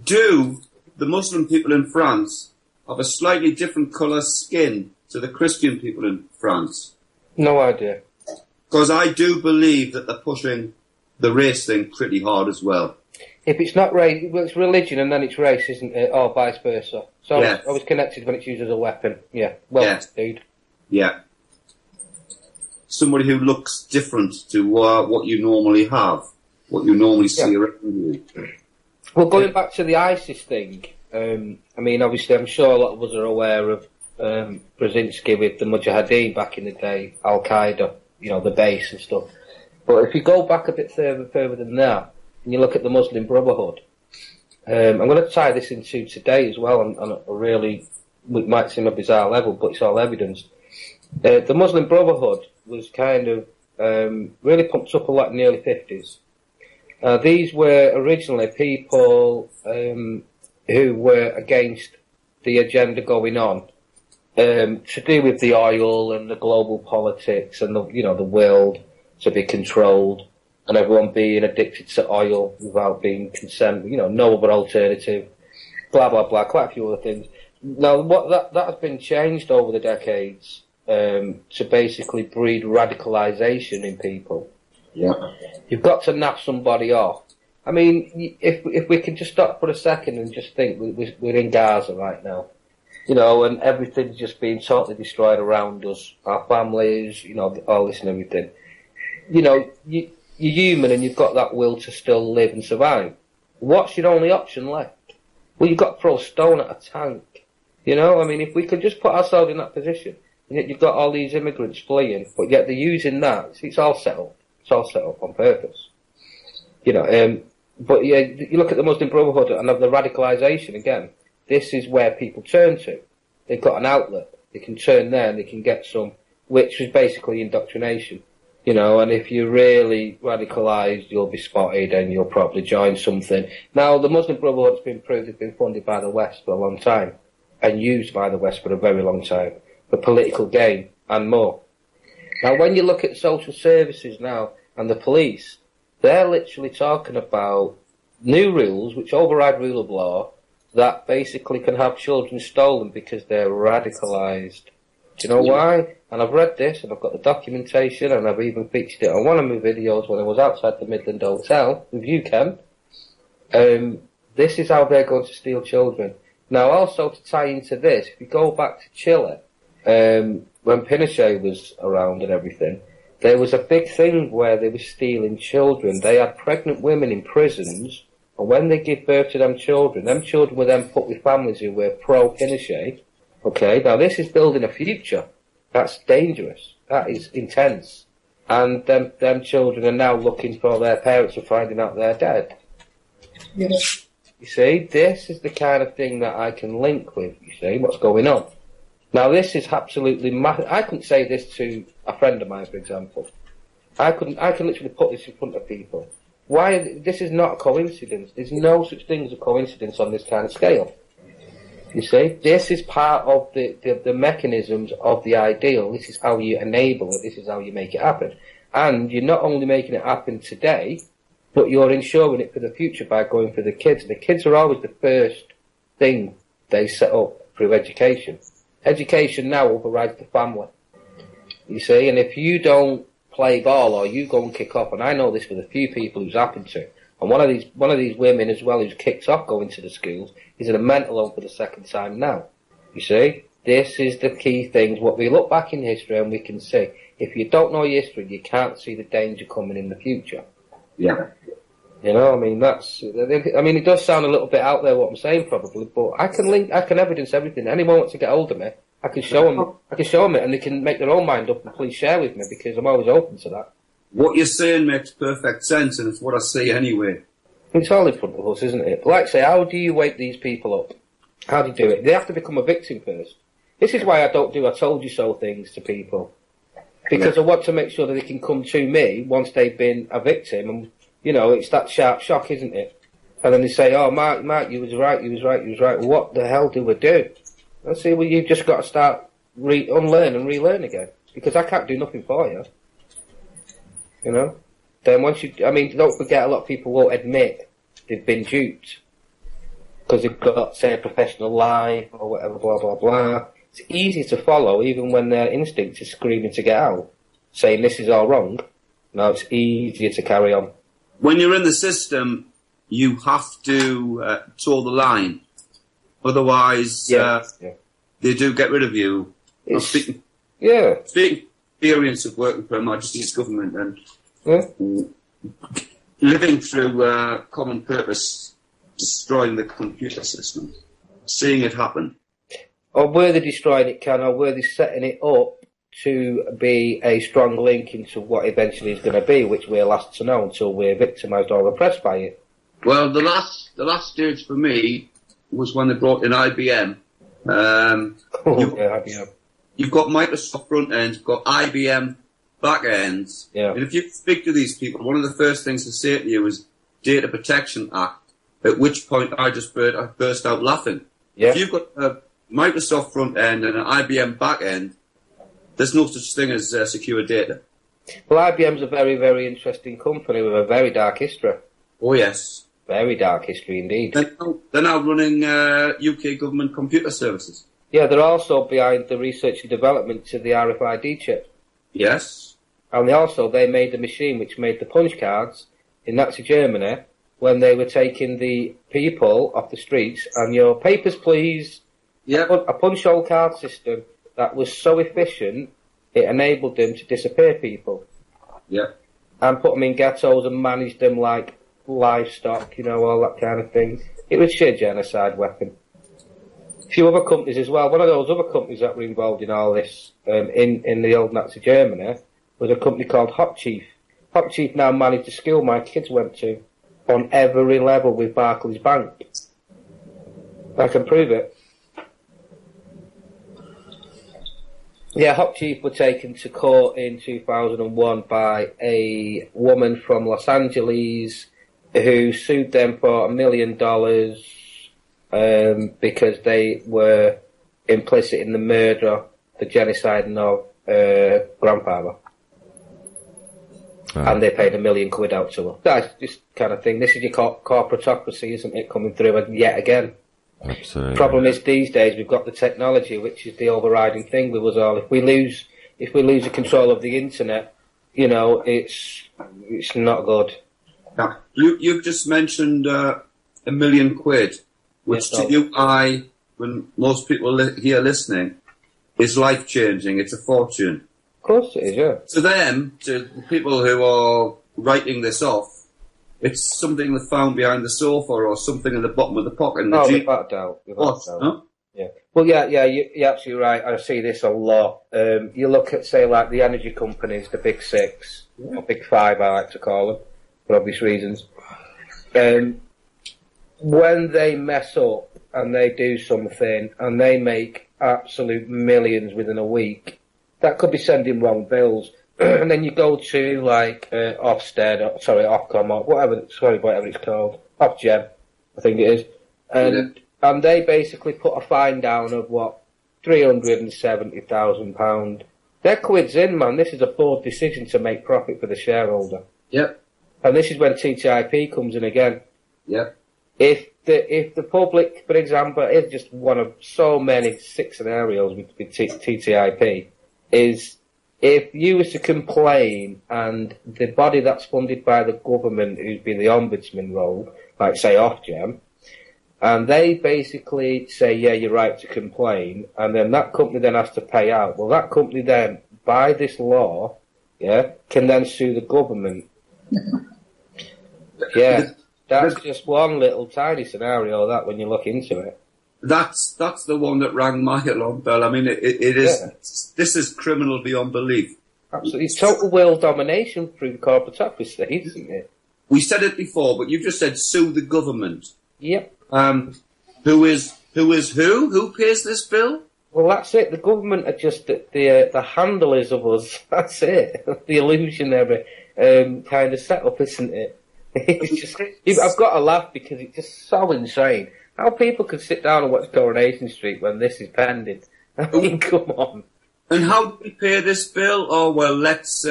Do the Muslim people in France have a slightly different colour skin to the Christian people in France? No idea. Because I do believe that they're pushing the race thing pretty hard as well. If it's not race, well, it's religion and then it's race, isn't it? Or vice versa. So yeah. I was connected when it's used as a weapon. Yeah. Well, dude. Yeah. Somebody who looks different to what you normally have, what you normally see around you. Well, going back to the ISIS thing, I mean, obviously, I'm sure a lot of us are aware of Brzezinski with the Mujahideen back in the day, Al-Qaeda, you know, the base and stuff. But if you go back a bit further than that, and you look at the Muslim Brotherhood, I'm going to tie this into today as well on a really, it might seem a bizarre level, but it's all evidence. The Muslim Brotherhood was kind of really pumped up a lot in the early 50s. These were originally people who were against the agenda going on to do with the oil and the global politics and the world to be controlled. and everyone being addicted to oil without being consent, no other alternative, blah, blah, blah, quite a few other things. Now, that has been changed over the decades to basically breed radicalisation in people. Yeah. You've got to nap somebody off. I mean, if we can just stop for a second and just think, we're in Gaza right now, and everything's just being totally destroyed around us, our families, all this and everything. You're human and you've got that will to still live and survive. What's your only option left? Well, you've got to throw a stone at a tank. I mean, if we could just put ourselves in that position, and yet you've got all these immigrants fleeing, but yet they're using that. It's all set up. It's all set up on purpose. But yeah, you look at the Muslim Brotherhood and of the radicalisation again. This is where people turn to. They've got an outlet. They can turn there and they can get some, which is basically indoctrination. And if you're really radicalised, you'll be spotted and you'll probably join something. Now, the Muslim Brotherhood has been proved to have been funded by the West for a long time and used by the West for a very long time for political gain and more. Now, when you look at social services now and the police, they're literally talking about new rules which override rule of law that basically can have children stolen because they're radicalised. Do you know why? And I've read this and I've got the documentation and I've even featured it on one of my videos when I was outside the Midland Hotel with you, Ken. This is how they're going to steal children. Now, also to tie into this, if you go back to Chile, when Pinochet was around and everything, there was a big thing where they were stealing children. They had pregnant women in prisons, and when they give birth to them children were then put with families who were pro-Pinochet. Okay, now this is building a future. That's dangerous. That is intense. And them children are now looking for their parents and finding out they're dead. Yes. You see, this is the kind of thing that I can link with, you see, what's going on. Now, this is absolutely I couldn't say this to a friend of mine, for example. I can literally put this in front of people. Why? This is not a coincidence. There's no such thing as a coincidence on this kind of scale. You see, this is part of the mechanisms of the ideal. This is how you enable it. This is how you make it happen. And you're not only making it happen today, but you're ensuring it for the future by going for the kids. The kids are always the first thing they set up through education. Education now overrides the family. You see, and if you don't play ball or you go and kick off, and I know this with a few people who's happened to, and one of these women as well who's kicked off going to the schools is in a mental home for the second time now. You see, this is the key things. What we look back in history and we can see, if you don't know your history, you can't see the danger coming in the future. Yeah. I mean, it does sound a little bit out there what I'm saying probably, but I can evidence everything. Anyone wants to get hold of me, I can show them it and they can make their own mind up and please share with me because I'm always open to that. What you're saying makes perfect sense and it's what I see anyway. It's all in front of us, isn't it? But like I say, how do you wake these people up? How do you do it? They have to become a victim first. This is why I don't do I told you so things to people. Because I want to make sure that they can come to me once they've been a victim and it's that sharp shock, isn't it? And then they say, oh, Mark, you was right. What the hell do we do? I say, well, you've just got to start unlearn and relearn again. Because I can't do nothing for you. Then once don't forget a lot of people won't admit they've been duped. Because they've got, say, a professional lie or whatever, blah, blah, blah. It's easy to follow even when their instinct is screaming to get out. Saying this is all wrong. No, it's easier to carry on. When you're in the system, you have to toe the line. Otherwise, they do get rid of you. Speaking experience of working for Her Majesty's government and living through common purpose, destroying the computer system, seeing it happen. Or were they destroying it, Ken, or were they setting it up to be a strong link into what eventually is going to be, which we're last to know until we're victimised or oppressed by it? Well, the last stage for me was when they brought in IBM. IBM. You've got Microsoft front ends, you've got IBM back ends. Yeah. And if you speak to these people, one of the first things to say to you is Data Protection Act, at which point I burst out laughing. Yeah. If you've got a Microsoft front end and an IBM back end, there's no such thing as secure data. Well, IBM's a very, very interesting company with a very dark history. Oh, yes. Very dark history indeed. They're now running UK government computer services. Yeah, they're also behind the research and development to the RFID chip. Yes. And they made the machine which made the punch cards in Nazi Germany when they were taking the people off the streets and your papers, please. Yeah. A punch hole card system that was so efficient, it enabled them to disappear people. Yeah. And put them in ghettos and manage them like livestock, all that kind of thing. It was sheer genocide weapon. A few other companies as well. One of those other companies that were involved in all this in the old Nazi Germany was a company called Hot Chief. Hot Chief now managed the school my kids went to on every level with Barclays Bank. I can prove it. Yeah, Hot Chief were taken to court in 2001 by a woman from Los Angeles who sued them for $1 million because they were implicit in the murder, the genocide of grandfather. And they paid £1 million out to her. That's just kind of thing. This is your corporatocracy, isn't it, coming through yet again? Absolutely. Problem is these days we've got the technology, which is the overriding thing with us all. If we lose the control of the internet, it's not good. Now, you've just mentioned £1 million, which to you, when most people here listening, is life changing. It's a fortune. Of course it is, yeah. To them, to the people who are writing this off, it's something they found behind the sofa or something in the bottom of the pocket. Without doubt. Huh? Yeah. Well, yeah, you're absolutely right. I see this a lot. You look at, say, like the energy companies, the big six, or big five, I like to call them, for obvious reasons. When they mess up and they do something and they make absolute millions within a week, that could be sending wrong bills. And then you go to like Ofcom or whatever it's called, Ofgem, I think it is, and they basically put a fine down of £370,000. They're quids in, man. This is a board decision to make profit for the shareholder. Yep. And this is when TTIP comes in again. Yep. If the public, for example, is just one of so many 6 scenarios with TTIP, is if you was to complain and the body that's funded by the government, who's been the ombudsman role, like say Ofgem, and they basically say, yeah, you're right to complain, and then that company then has to pay out. Well, that company then, by this law, can then sue the government. Yeah, that's just one little tiny scenario, that, when you look into it. That's the one that rang my alarm bell. I mean, it is. Yeah. This is criminal beyond belief. Absolutely, it's total world domination through the corporatocracy, isn't it? We said it before, but you just said sue the government. Yep. Who is who? Who pays this bill? Well, that's it. The government are just the handlers of us. That's it. The illusionary kind of setup, isn't it? It's just. I've got to laugh because it's just so insane. How people could sit down and watch Coronation Street when this is pending? I mean, come on. And how do we pay this bill? Oh, well, let's...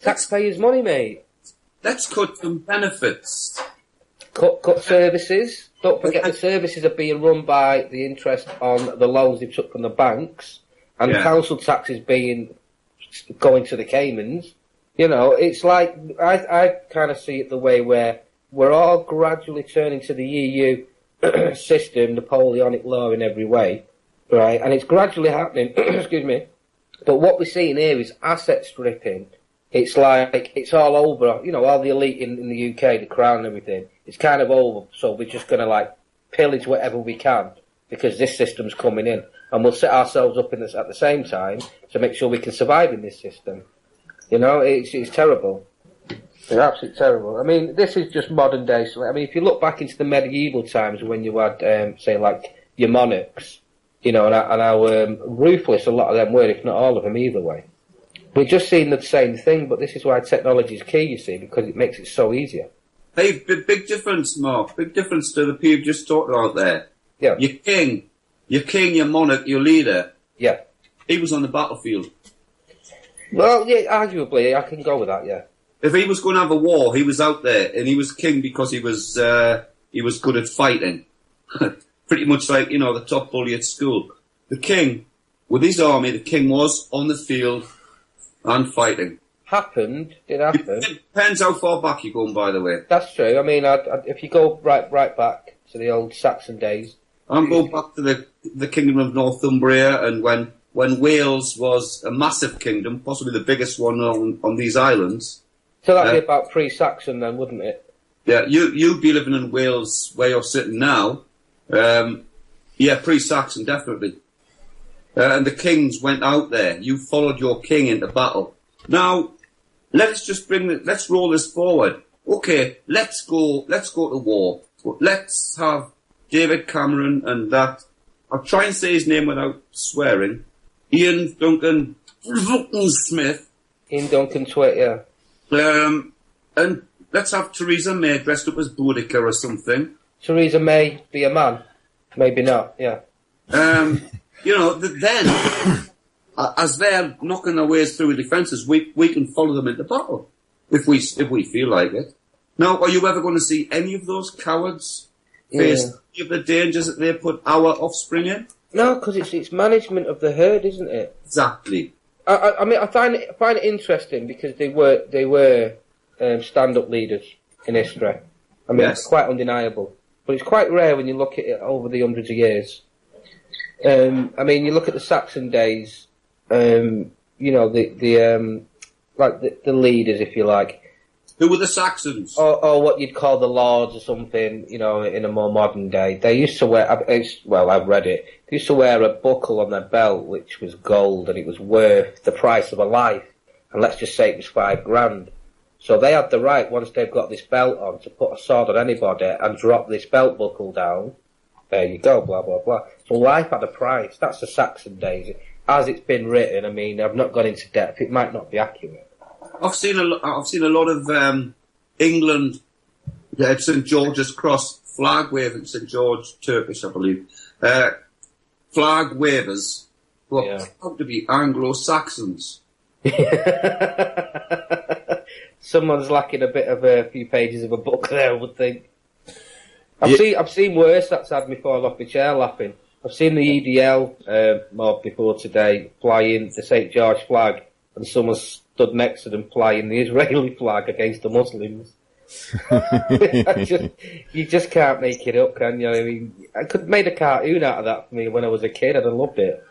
taxpayers' money, mate. Let's cut some benefits. Cut services. Don't forget the services are being run by the interest on the loans they took from the banks, and council taxes going to the Caymans. It's like, I kind of see it the way where we're all gradually turning to the EU system, Napoleonic law in every way, right? And it's gradually happening, excuse me. But what we're seeing here is asset stripping. It's like, it's all over, all the elite in the UK, the crown and everything. It's kind of over, so we're just going to pillage whatever we can because this system's coming in. And we'll set ourselves up at the same time to make sure we can survive in this system. It's terrible. It's absolutely terrible. I mean, this is just modern day. So, I mean, if you look back into the medieval times when you had, say, like your monarchs, and how ruthless a lot of them were, if not all of them, either way. We're just seeing the same thing, but this is why technology is key, you see, because it makes it so easier. Hey, big difference, Mark. Big difference to the people you just talked about there. Yeah. Your king, your monarch, your leader. Yeah. He was on the battlefield. Well, yeah, arguably, I can go with that, yeah. If he was going to have a war, he was out there, and he was king because he was good at fighting. Pretty much like, the top bully at school. The king, with his army, the king was on the field and fighting. Did happen. It depends how far back you're going, by the way. That's true. I mean, if you go right back to the old Saxon days. I'm going back to the kingdom of Northumbria, and when Wales was a massive kingdom, possibly the biggest one on these islands. So that'd be about pre-Saxon then, wouldn't it? Yeah, you'd be living in Wales where you're sitting now. Yeah, pre-Saxon, definitely. And the kings went out there. You followed your king into battle. Now, let's roll this forward. Okay, let's go to war. Let's have David Cameron and that. I'll try and say his name without swearing. Ian Duncan Smith. Ian Duncan Twit, yeah. And let's have Theresa May dressed up as Boudica or something. Theresa May be a man? Maybe not, yeah. Then, as they're knocking their ways through the defences, we can follow them into battle, if we feel like it. Now, are you ever going to see any of those cowards face any of the dangers that they put our offspring in? No, because it's management of the herd, isn't it? Exactly. I mean, I find it interesting because they were stand-up leaders in history. I mean, It's quite undeniable. But it's quite rare when you look at it over the hundreds of years. I mean, you look at the Saxon days, the leaders, if you like. Who were the Saxons? Or what you'd call the lords or something, in a more modern day. They used to wear, I've read it, they used to wear a buckle on their belt which was gold and it was worth the price of a life. And let's just say it was $5,000. So they had the right, once they've got this belt on, to put a sword on anybody and drop this belt buckle down. There you go, blah, blah, blah. So life had a price. That's the Saxon days. As it's been written, I mean, I've not gone into depth. It might not be accurate. I've seen a lot of England at St George's Cross flag waving, St George, Turkish, I believe. Flag wavers who are proud to be Anglo-Saxons. Someone's lacking a bit of a few pages of a book there, I would think. I've seen worse that's had me fall off my chair laughing. I've seen the EDL mob before today flying the St George flag, and someone stood next to them flying the Israeli flag against the Muslims. You just can't make it up, can you? I mean, I could have made a cartoon out of that for me when I was a kid. I'd have loved it.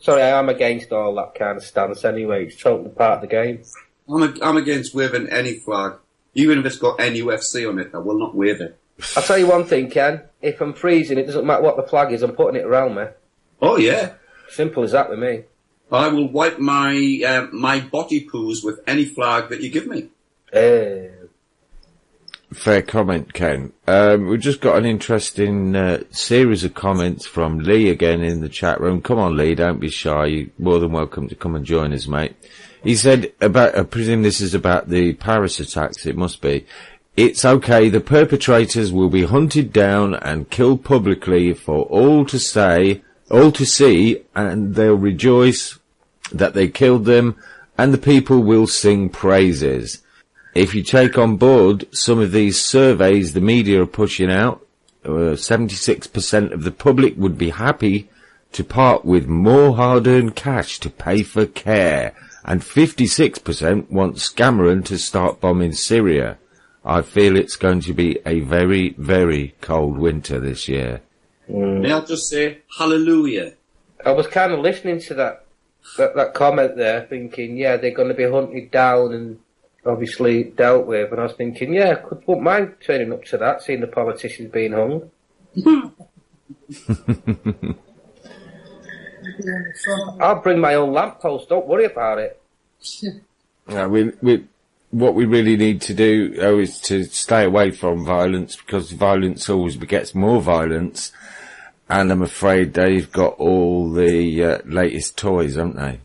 Sorry, I am against all that kind of stance anyway. It's totally part of the game. I'm against waving any flag. Even if it's got NUFC on it, I will not wave it. I'll tell you one thing, Ken. If I'm freezing, it doesn't matter what the flag is, I'm putting it around me. Oh, yeah. Simple as that with me. I will wipe my my body poos with any flag that you give me. Fair comment, Ken. We've just got an interesting series of comments from Lee again in the chat room. Come on, Lee, don't be shy. You're more than welcome to come and join us, mate. He said I presume this is about the Paris attacks, it must be. It's okay, the perpetrators will be hunted down and killed publicly for all to see, and they'll rejoice that they killed them, and the people will sing praises. If you take on board some of these surveys the media are pushing out, 76% of the public would be happy to part with more hard-earned cash to pay for care, and 56% want Cameron to start bombing Syria. I feel it's going to be a very, very cold winter this year. May I just say, hallelujah. I was kind of listening to that comment there, thinking, yeah, they're going to be hunted down and obviously dealt with. And I was thinking, yeah, wouldn't mind turning up to that, seeing the politicians being hung. I'll bring my own lamppost, don't worry about it. What we really need to do is to stay away from violence, because violence always begets more violence, and I'm afraid they've got all the latest toys, haven't they?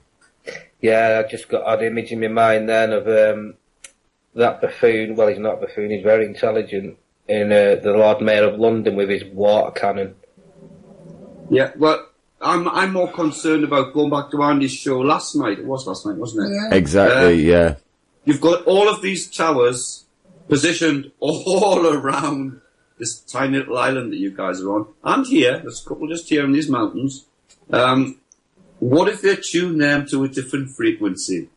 Yeah, I've just got an image in my mind then of that buffoon. Well, he's not a buffoon, he's very intelligent, in the Lord Mayor of London with his water cannon. Yeah, well, I'm more concerned about going back to Andy's show last night. It was last night, wasn't it? Yeah. Exactly, yeah. You've got all of these towers positioned all around this tiny little island that you guys are on. And here, there's a couple just here in these mountains. What if they tune them to a different frequency?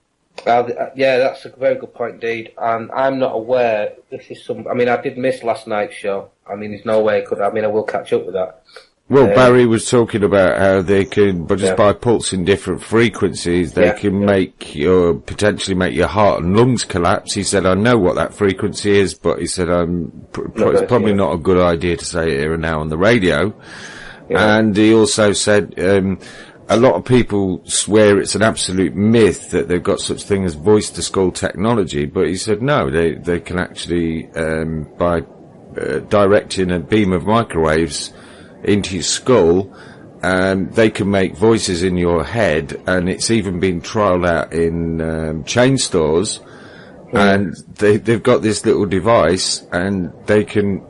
Yeah, that's a very good point indeed. And I'm not aware this is some... I mean, I did miss last night's show. I mean, there's no way I could... I mean, I will catch up with that. Well, Barry was talking about how they can, but just by pulsing different frequencies, they can potentially make your heart and lungs collapse. He said, I know what that frequency is, but he said, it's probably not a good idea to say it here and now on the radio. Yeah. And he also said, a lot of people swear it's an absolute myth that they've got such thing as voice-to-skull technology, but he said, no, they can actually, by directing a beam of microwaves into your skull, they can make voices in your head, and it's even been trialled out in chain stores, and they've got this little device, and they can,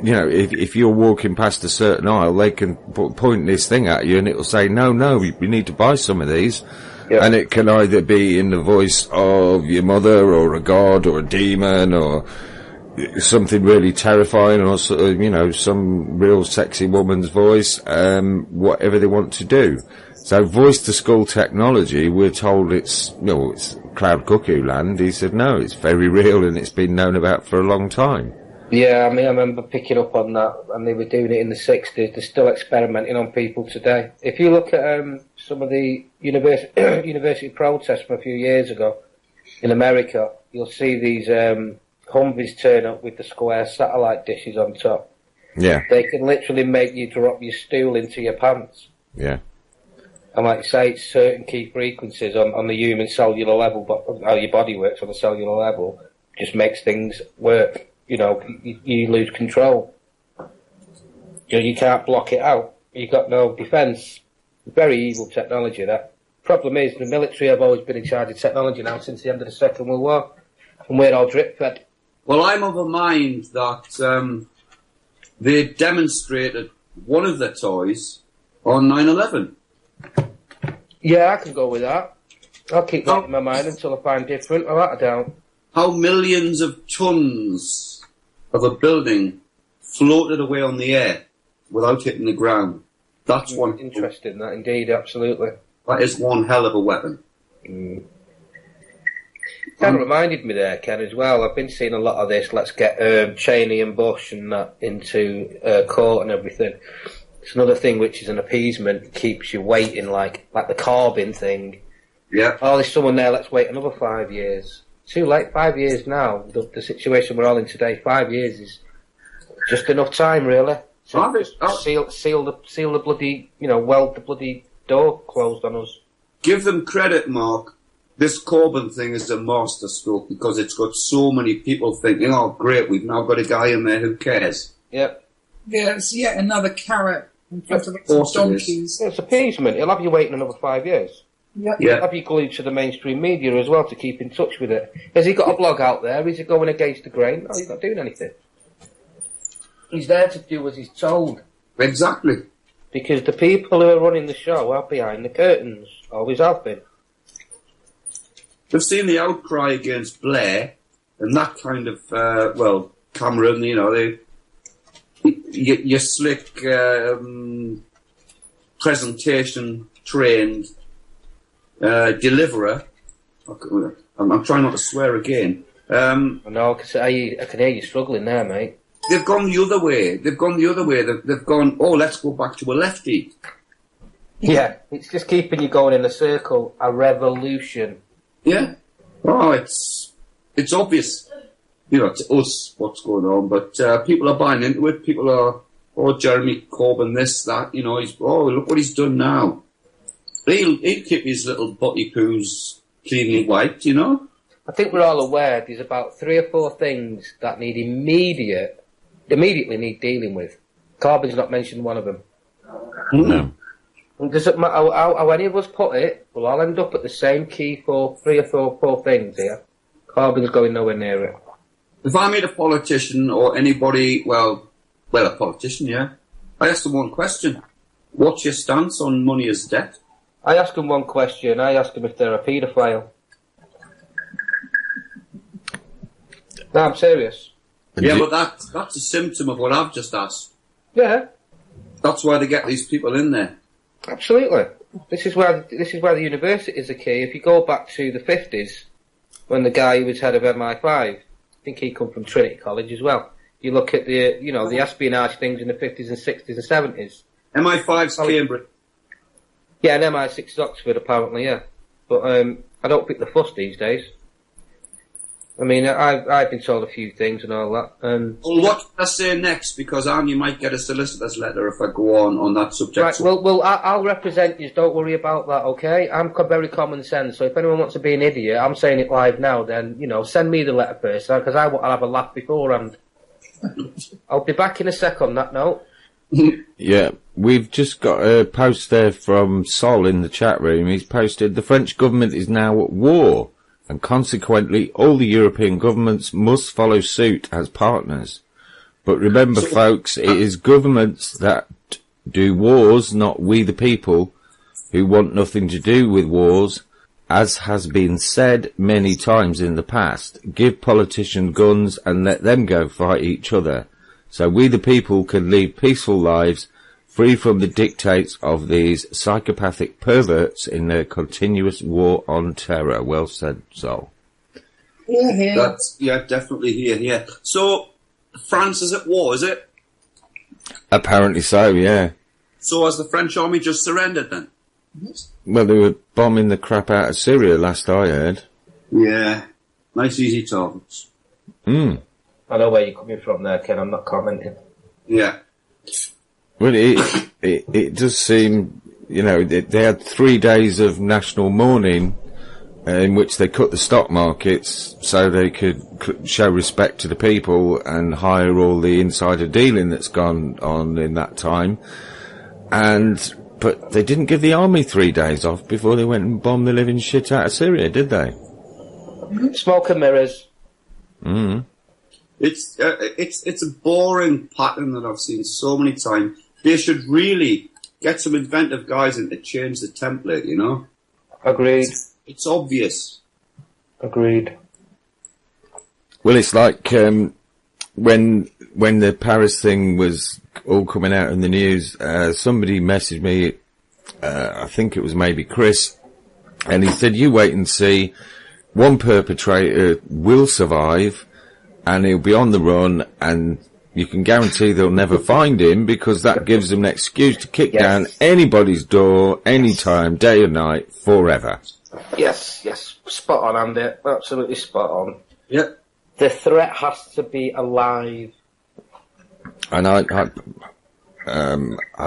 you know, if you're walking past a certain aisle, they can point this thing at you, and it'll say, no, you need to buy some of these. Yep. And it can either be in the voice of your mother, or a god, or a demon, or something really terrifying, or sort of, you know, some real sexy woman's voice, whatever they want to do. So voice-to-skull technology, we're told it's cloud cuckoo land. He said, no, it's very real, and it's been known about for a long time. Yeah, I mean, I remember picking up on that, and they were doing it in the 60s. They're still experimenting on people today. If you look at some of the university protests from a few years ago in America, you'll see these Humvees turn up with the square satellite dishes on top. Yeah. They can literally make you drop your stool into your pants. Yeah. And like you say, it's certain key frequencies on the human cellular level, but how your body works on a cellular level just makes things work. You know, you lose control. You know, you can't block it out. You've got no defence. Very evil technology, that. Problem is, the military have always been in charge of technology now since the end of the Second World War. And we're all drip-fed. Well, I'm of a mind that they demonstrated one of the toys on 9/11. Yeah, I can go with that. I'll keep that in my mind until I find different. I'll write it down. How millions of tons of a building floated away on the air without hitting the ground. That's one. Interesting, that indeed, absolutely. That is one hell of a weapon. Kind of reminded me there, Ken, as well. I've been seeing a lot of this. Let's get Cheney and Bush and that into court and everything. It's another thing which is an appeasement, keeps you waiting, like the Corbyn thing. Yeah. Oh, there's someone there, let's wait another 5 years. Too late, 5 years now. The situation we're all in today, 5 years is just enough time, really. Seal the bloody, weld the bloody door closed on us. Give them credit, Mark. This Corbyn thing is a masterstroke because it's got so many people thinking, oh, great, we've now got a guy in there, who cares? Yep. Yeah, it's yet another carrot in front of the donkeys. It's appeasement. It'll have you waiting another 5 years. Yep. Yeah. It'll have you glued to the mainstream media as well to keep in touch with it. Has he got a blog out there? Is he going against the grain? No, he's not doing anything. He's there to do as he's told. Exactly. Because the people who are running the show are behind the curtains. Always have been. We've seen the outcry against Blair and that kind of, Cameron, your slick, presentation-trained deliverer. I'm trying not to swear again. I know, I can hear you struggling there, mate. They've gone the other way. They've gone, oh, let's go back to a lefty. Yeah, it's just keeping you going in a circle, a revolution. Yeah. Oh, it's obvious, to us what's going on, but people are buying into it. People are, oh, Jeremy Corbyn, this, that, look what he's done now. He'll keep his little butty poos cleanly wiped, I think we're all aware there's about 3 or 4 things that need immediately need dealing with. Corbyn's not mentioned one of them. No. Does it matter how any of us put it, we'll all end up at the same key for 3 or 4 things here. Corbyn's going nowhere near it. If I meet a politician or anybody, a politician, yeah, I ask them one question. What's your stance on money as debt? I ask them one question. I ask them if they're a paedophile. No, I'm serious. Yeah, but that's a symptom of what I've just asked. Yeah. That's why they get these people in there. Absolutely. This is where the universities are key. If you go back to the 50s, when the guy who was head of MI5, I think he come from Trinity College as well. You look at the espionage things in the 50s and 60s and 70s. MI5's Cambridge. Yeah, and MI6 is Oxford, apparently, yeah. But I don't pick the fuss these days. I mean, I've been told a few things and all that. Well, what can I say next? Because you might get a solicitor's letter if I go on that subject. Right, well, I'll represent you. Don't worry about that, okay? I'm very common sense, so if anyone wants to be an idiot, I'm saying it live now, then, send me the letter first, because I'll have a laugh beforehand. I'll be back in a sec on that note. Yeah, we've just got a post there from Sol in the chat room. He's posted, the French government is now at war, and consequently all the European governments must follow suit as partners. But remember, folks, it is governments that do wars, not we the people, who want nothing to do with wars. As has been said many times in the past, give politicians guns and let them go fight each other, so we the people can lead peaceful lives, free from the dictates of these psychopathic perverts in their continuous war on terror. Well said, Sol. Yeah. Definitely here. So, France is at war, is it? Apparently so, yeah. So has the French army just surrendered then? Well, they were bombing the crap out of Syria, last I heard. Yeah. Nice easy targets. I know where you're coming from there, Ken. I'm not commenting. Yeah. Well, it does seem, they had 3 days of national mourning in which they cut the stock markets so they could show respect to the people and hire all the insider dealing that's gone on in that time. But they didn't give the army 3 days off before they went and bombed the living shit out of Syria, did they? Smoke and mirrors. Mm-hmm. It's a boring pattern that I've seen so many times. They should really get some inventive guys in to change the template, Agreed. It's obvious. Agreed. Well, it's like when the Paris thing was all coming out in the news, somebody messaged me, I think it was maybe Chris, and he said, you wait and see, one perpetrator will survive, and he'll be on the run, and you can guarantee they'll never find him, because that gives them an excuse to kick down anybody's door, anytime, day or night, forever. Yes, spot on, Andy. Absolutely spot on. Yep. The threat has to be alive. And I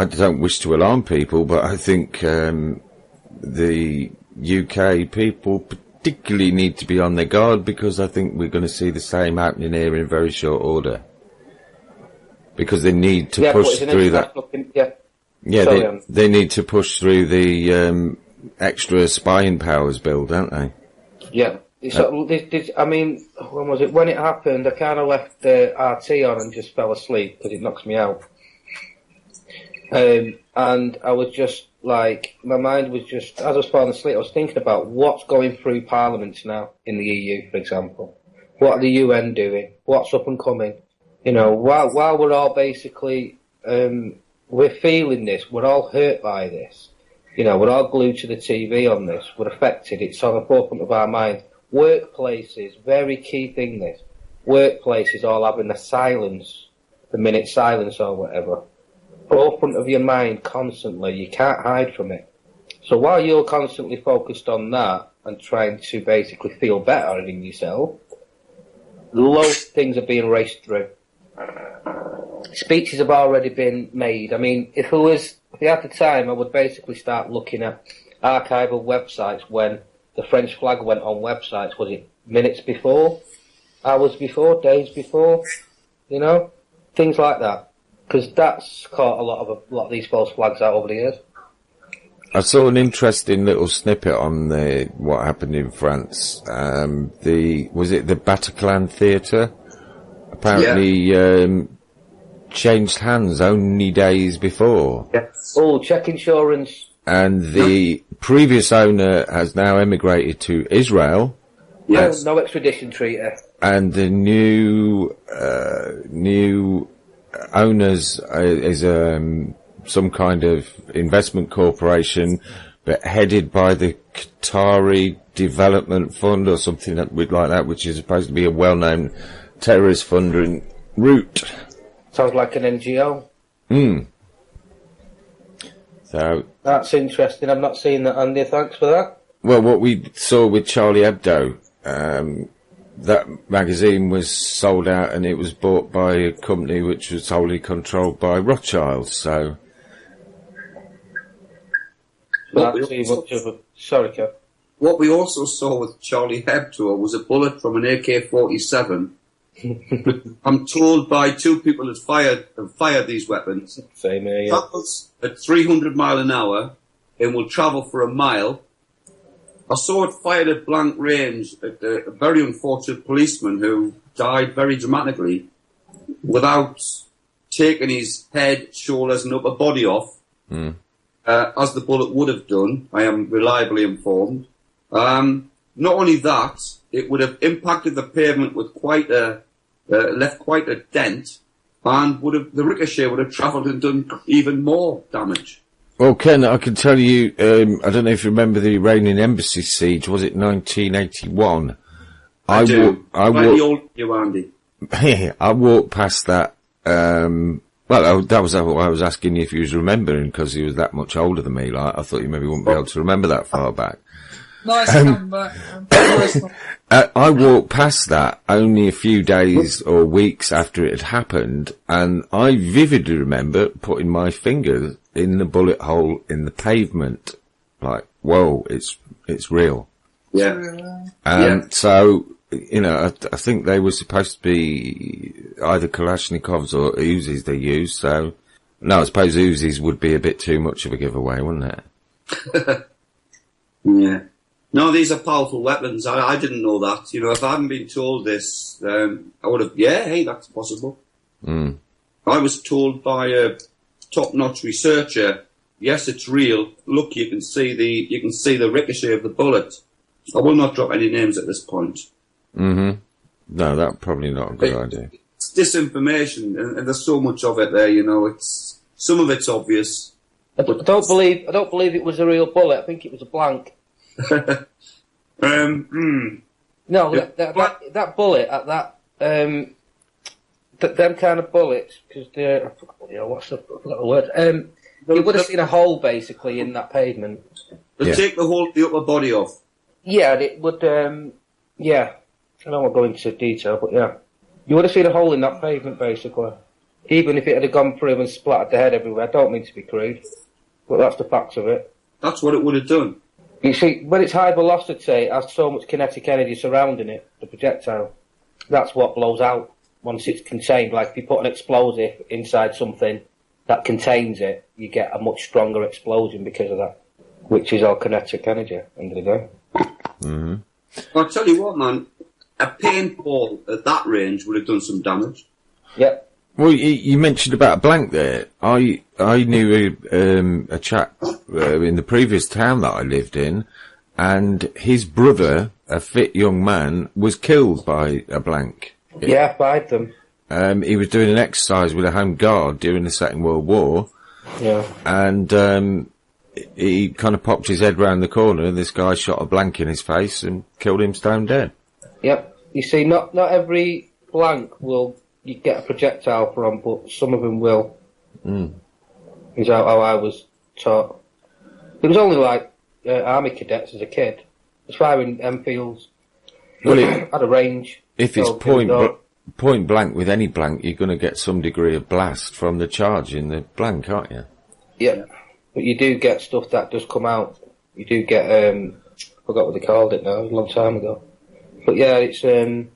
don't wish to alarm people, but I think the UK people particularly need to be on their guard, because I think we're going to see the same happening here in very short order. Because they need to push through that. They need to push through the extra spying powers bill, don't they? Yeah. I mean, when was it? When it happened, I kind of left the RT on and just fell asleep because it knocks me out. And I was just like, my mind was just, as I was falling asleep, I was thinking about what's going through parliaments now in the EU, for example. What are the UN doing? What's up and coming? While we're all basically, we're feeling this, we're all hurt by this. We're all glued to the TV on this. We're affected. It's on the forefront of our mind. Workplaces, very key thing this. Workplaces all having the minute silence or whatever. Forefront of your mind constantly. You can't hide from it. So while you're constantly focused on that and trying to basically feel better in yourself, loads of things are being raced through. Speeches have already been made. I mean, if I had the time, I would basically start looking at archival websites when the French flag went on websites. Was it minutes before, hours before, days before? Things like that. Because that's caught a lot of these false flags out over the years. I saw an interesting little snippet on what happened in France. Was it the Bataclan Theatre? Apparently, changed hands only days before. Yes. Oh, check insurance. And the previous owner has now emigrated to Israel. Yes. No extradition treaty. And the new owners is some kind of investment corporation, but headed by the Qatari Development Fund or something like that, which is supposed to be a well-known terrorist fund en route. Sounds like an NGO. So That's interesting. I've not seen that, Andy. Thanks for that. well, what we saw with Charlie Hebdo, that magazine was sold out and it was bought by a company which was wholly controlled by Rothschilds. So What Not we too much of a... Sorry, Kev. What we also saw with Charlie Hebdo was a bullet from an AK-47. I'm told by two people that fired these weapons. Same here, yeah. Travels at 300 mile an hour and will travel for a mile. I saw it fired at blank range at a very unfortunate policeman who died very dramatically without taking his head, shoulders and upper body off. As the bullet would have done, I am reliably informed. Not only that, it would have impacted the pavement with left quite a dent, and the ricochet would have travelled and done even more damage. well, Ken, I can tell you, I don't know if you remember the Iranian embassy siege. Was it 1981? I do. I Slightly older than you, Andy. I walked past that. Well, that was what I was asking you if you was remembering, because he was that much older than me. Like, I thought you maybe wouldn't be able to remember that far back. Nice comeback. I walked past that only a few days or weeks after it had happened, and I vividly remember putting my finger in the bullet hole in the pavement. Like, whoa, it's real. Yeah. So, you know, I think they were supposed to be either Kalashnikovs or Uzis they used, so... No, I suppose Uzis would be a bit too much of a giveaway, wouldn't it? Yeah. No, these are powerful weapons. I didn't know that. You know, if I hadn't been told this, I would have, hey, that's possible. I was told by a top-notch researcher, yes, it's real. Look, you can see the ricochet of the bullet. I will not drop any names at this point. No, that's probably not a good idea. It's disinformation, and there's so much of it there, you know. Some of it's obvious. I don't believe it was a real bullet. I think it was a blank. No, Yeah. that bullet at that them kind of bullets, because I forgot the word. You would have seen a hole basically in that pavement. They take the upper body off. Yeah, and it would. Yeah, I don't want to go into detail, but yeah, you would have seen a hole in that pavement basically. Even if it had gone through and splattered the head everywhere. I don't mean to be crude, but that's the facts of it. That's what it would have done. You see, when it's high velocity, it has so much kinetic energy surrounding it, the projectile. That's what blows out once it's contained. Like if you put an explosive inside something that contains it, you get a much stronger explosion because of that, which is all kinetic energy at the end of the day. I'll tell you what, man, a paintball at that range would have done some damage. Yep. Well, you mentioned about a blank there. I knew a chap in the previous town that I lived in, and his brother, a fit young man, was killed by a blank. Yeah, fired them. He was doing an exercise with a home guard during the Second World War. Yeah. And he kind of popped his head round the corner, and this guy shot a blank in his face and killed him stone dead. Yep. You see, not every blank will you get a projectile from, but some of them will. Is how I was taught. It was only like army cadets as a kid. I was firing Enfields. Well, at a range. If it's point blank with any blank, you're going to get some degree of blast from the charge in the blank, aren't you? Yeah. But you do get stuff that does come out. You do get, I forgot what they called it now, it was a long time ago. But yeah, it's, there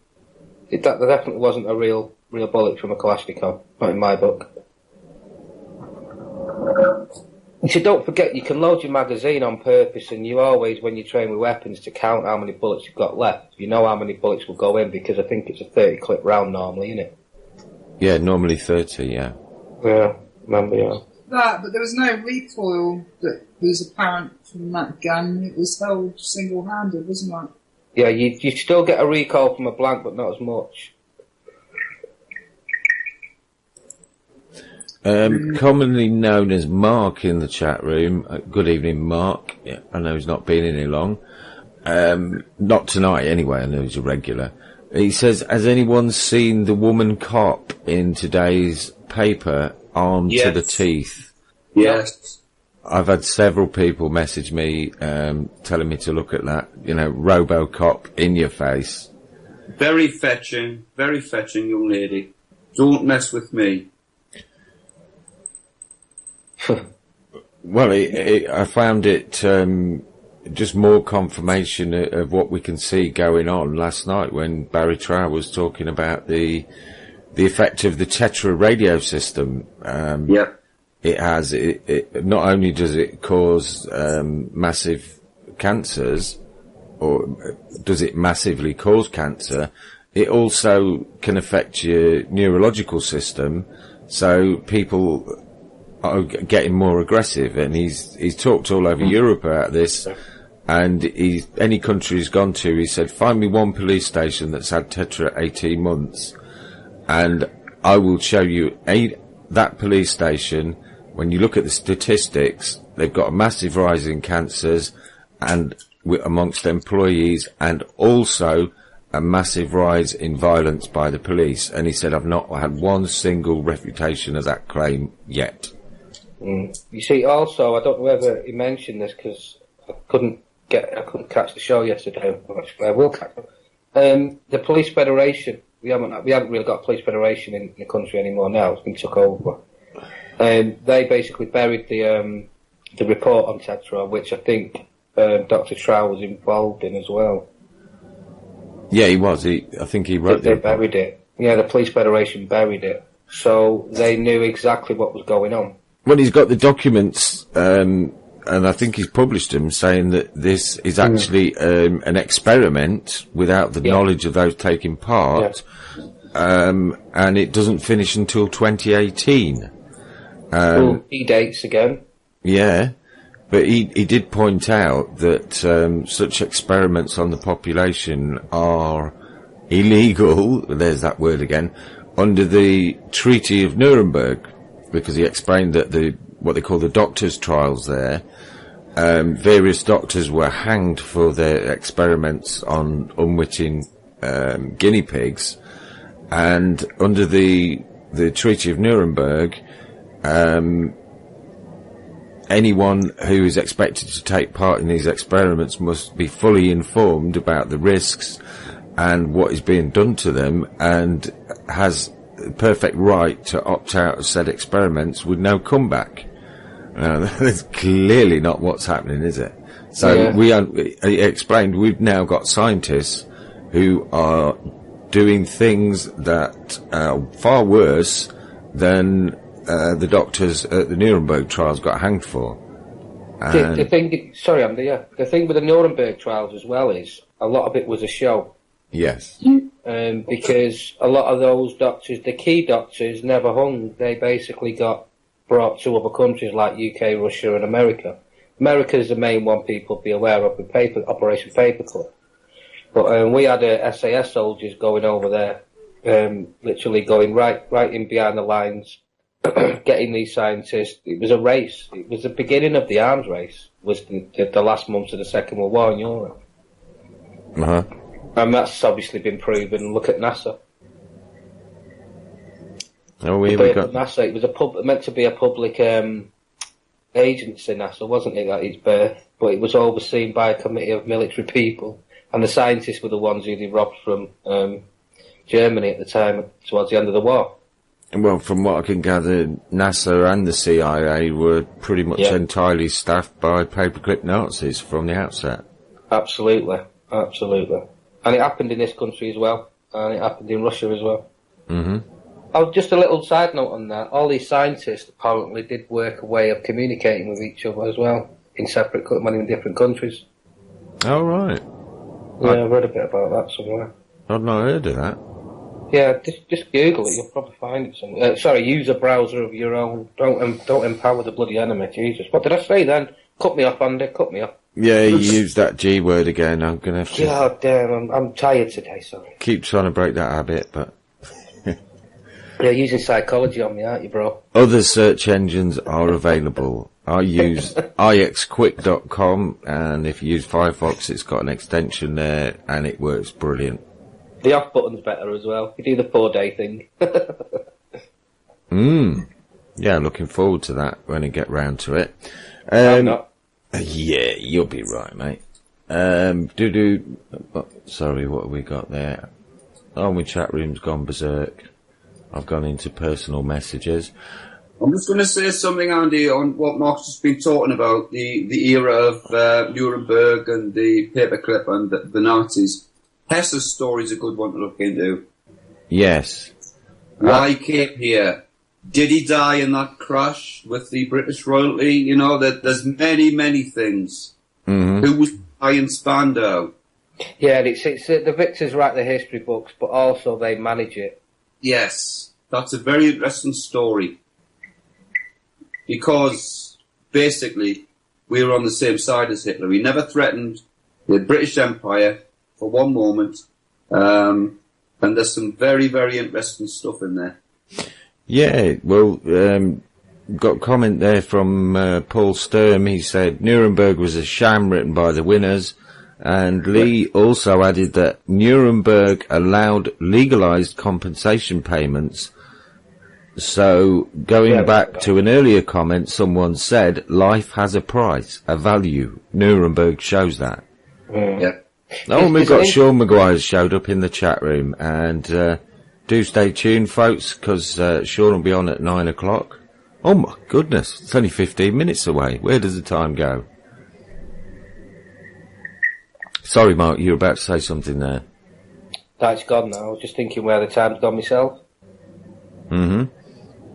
definitely wasn't a real bullet from a Kalashnikov, not in my book. And so don't forget, you can load your magazine on purpose, and you always, when you train with weapons, to count how many bullets you've got left. You know how many bullets will go in, because I think it's a 30 clip round normally, isn't it? Yeah, normally 30, yeah. Yeah, remember, yeah. That, but there was no recoil that was apparent from that gun. It was held single-handed, wasn't it? Yeah, you still get a recoil from a blank, but not as much. Commonly known as Mark in the chat room. Good evening, Mark. Yeah, I know he's not been in here long. Not tonight, anyway. I know he's a regular. He says, has anyone seen the woman cop in today's paper, armed to the teeth? Yes. I've had several people message me telling me to look at that. You know, RoboCop in your face. Very fetching young lady. Don't mess with me. Well, I found it just more confirmation of what we can see going on last night when Barry Trow was talking about the effect of the Tetra radio system. Yep. It has, it not only does it cause massive cancers, or does it massively cause cancer, it also can affect your neurological system, so people are getting more aggressive. And he's talked all over Europe about this, and any country he's gone to, he said, find me one police station that's had Tetra 18 months, and I will show you that police station. When you look at the statistics, they've got a massive rise in cancers and amongst employees, and also a massive rise in violence by the police. And he said, I've not had one single refutation of that claim yet. You see, also, I don't know whether he mentioned this because I couldn't catch the show yesterday. I will catch it. The police federation. We haven't really got a police federation in the country anymore now. It's been took over. They basically buried the report on Tetra, which I think Dr. Trow was involved in as well. Yeah, he was. I think he wrote They buried it. Yeah, the police federation buried it. So they knew exactly what was going on. Well, he's got the documents, and I think he's published them, saying that this is actually an experiment without the knowledge of those taking part, and it doesn't finish until 2018. He dates again. Yeah, but he did point out that such experiments on the population are illegal, there's that word again, under the Treaty of Nuremberg, because he explained that what they call the doctors' trials there, various doctors were hanged for their experiments on unwitting guinea pigs, and under the Treaty of Nuremberg, anyone who is expected to take part in these experiments must be fully informed about the risks and what is being done to them, and has perfect right to opt out of said experiments with no comeback. That's clearly not what's happening, is it? So he explained we've now got scientists who are doing things that are far worse than the doctors at the Nuremberg trials got hanged for. The thing, sorry, Andy, the thing with the Nuremberg trials as well is a lot of it was a show. Yes. Because a lot of those doctors, the key doctors, never hung. They basically got brought to other countries like UK, Russia and America. America's the main one people be aware of with Operation Paperclip. But we had SAS soldiers going over there, literally going right in behind the lines, getting these scientists. It was a race. It was the beginning of the arms race. Was the last months of the Second World War in Europe. Uh-huh. And that's obviously been proven. Look at NASA. Oh, we got NASA. It was meant to be a public agency, NASA, wasn't it, at its birth? But it was overseen by a committee of military people, and the scientists were the ones who they robbed from Germany at the time, towards the end of the war. Well, from what I can gather, NASA and the CIA were pretty much entirely staffed by paperclip Nazis from the outset. Absolutely. And it happened in this country as well, and it happened in Russia as well. Mm-hmm. Oh, just a little side note on that. All these scientists apparently did work a way of communicating with each other as well, in different countries. Oh, right. Yeah, I've read a bit about that somewhere. I've not heard of that. Yeah, just Google it. You'll probably find it somewhere. Sorry, use a browser of your own. Don't empower the bloody enemy. Jesus, what did I say then? Cut me off, Andy. Cut me off. Yeah, you used that G word again. I'm gonna have to. God damn, I'm tired today. Sorry. Keep trying to break that habit, but. You're using psychology on me, aren't you, bro? Other search engines are available. I use ixquick.com, and if you use Firefox, it's got an extension there, and it works brilliant. The off button's better as well. You do the 4-day thing. Yeah, looking forward to that when I get round to it. I'm not. Yeah, you'll be right, mate. Sorry, what have we got there? Oh, my chat room's gone berserk. I've gone into personal messages. I'm just going to say something, Andy, on what Mark's just been talking about, the era of Nuremberg and the paperclip and the Nazis. Hess's story's a good one to look into. Yes. Why he came here? Did he die in that crash with the British royalty? You know, there's many, many things. Mm-hmm. Who was buying Spandau? Yeah, it's the victors write the history books, but also they manage it. Yes, that's a very interesting story. Because, basically, we were on the same side as Hitler. We never threatened the British Empire for one moment. And there's some very, very interesting stuff in there. Yeah, well, got a comment there from Paul Sturm. He said, Nuremberg was a sham written by the winners. And Lee also added that Nuremberg allowed legalized compensation payments. So, going back to an earlier comment, someone said, life has a price, a value. Nuremberg shows that. Yeah. Oh, we've got Sean Maguire's showed up in the chat room. And do stay tuned, folks, because Sean will be on at 9 o'clock. Oh, my goodness. It's only 15 minutes away. Where does the time go? Sorry, Mark, you were about to say something there. That's gone now. I was just thinking where the time's gone myself. Mm-hmm.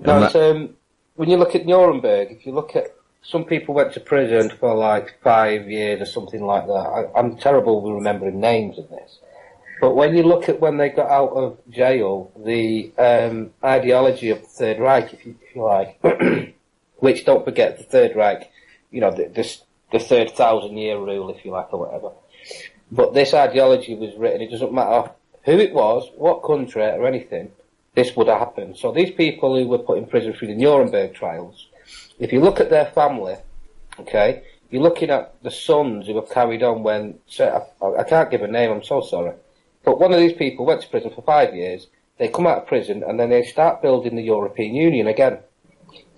No, when you look at Nuremberg, if you look at, some people went to prison for like 5 years or something like that. I'm terrible with remembering names of this. But when you look at when they got out of jail, the ideology of the Third Reich, if you like, which, don't forget, the Third Reich, you know, the third 1,000-year rule, if you like, or whatever. But this ideology was written, it doesn't matter who it was, what country, or anything, this would happen. So these people who were put in prison through the Nuremberg trials, if you look at their family, okay, you're looking at the sons who have carried on when, I can't give a name, I'm so sorry, but one of these people went to prison for 5 years, they come out of prison, and then they start building the European Union again.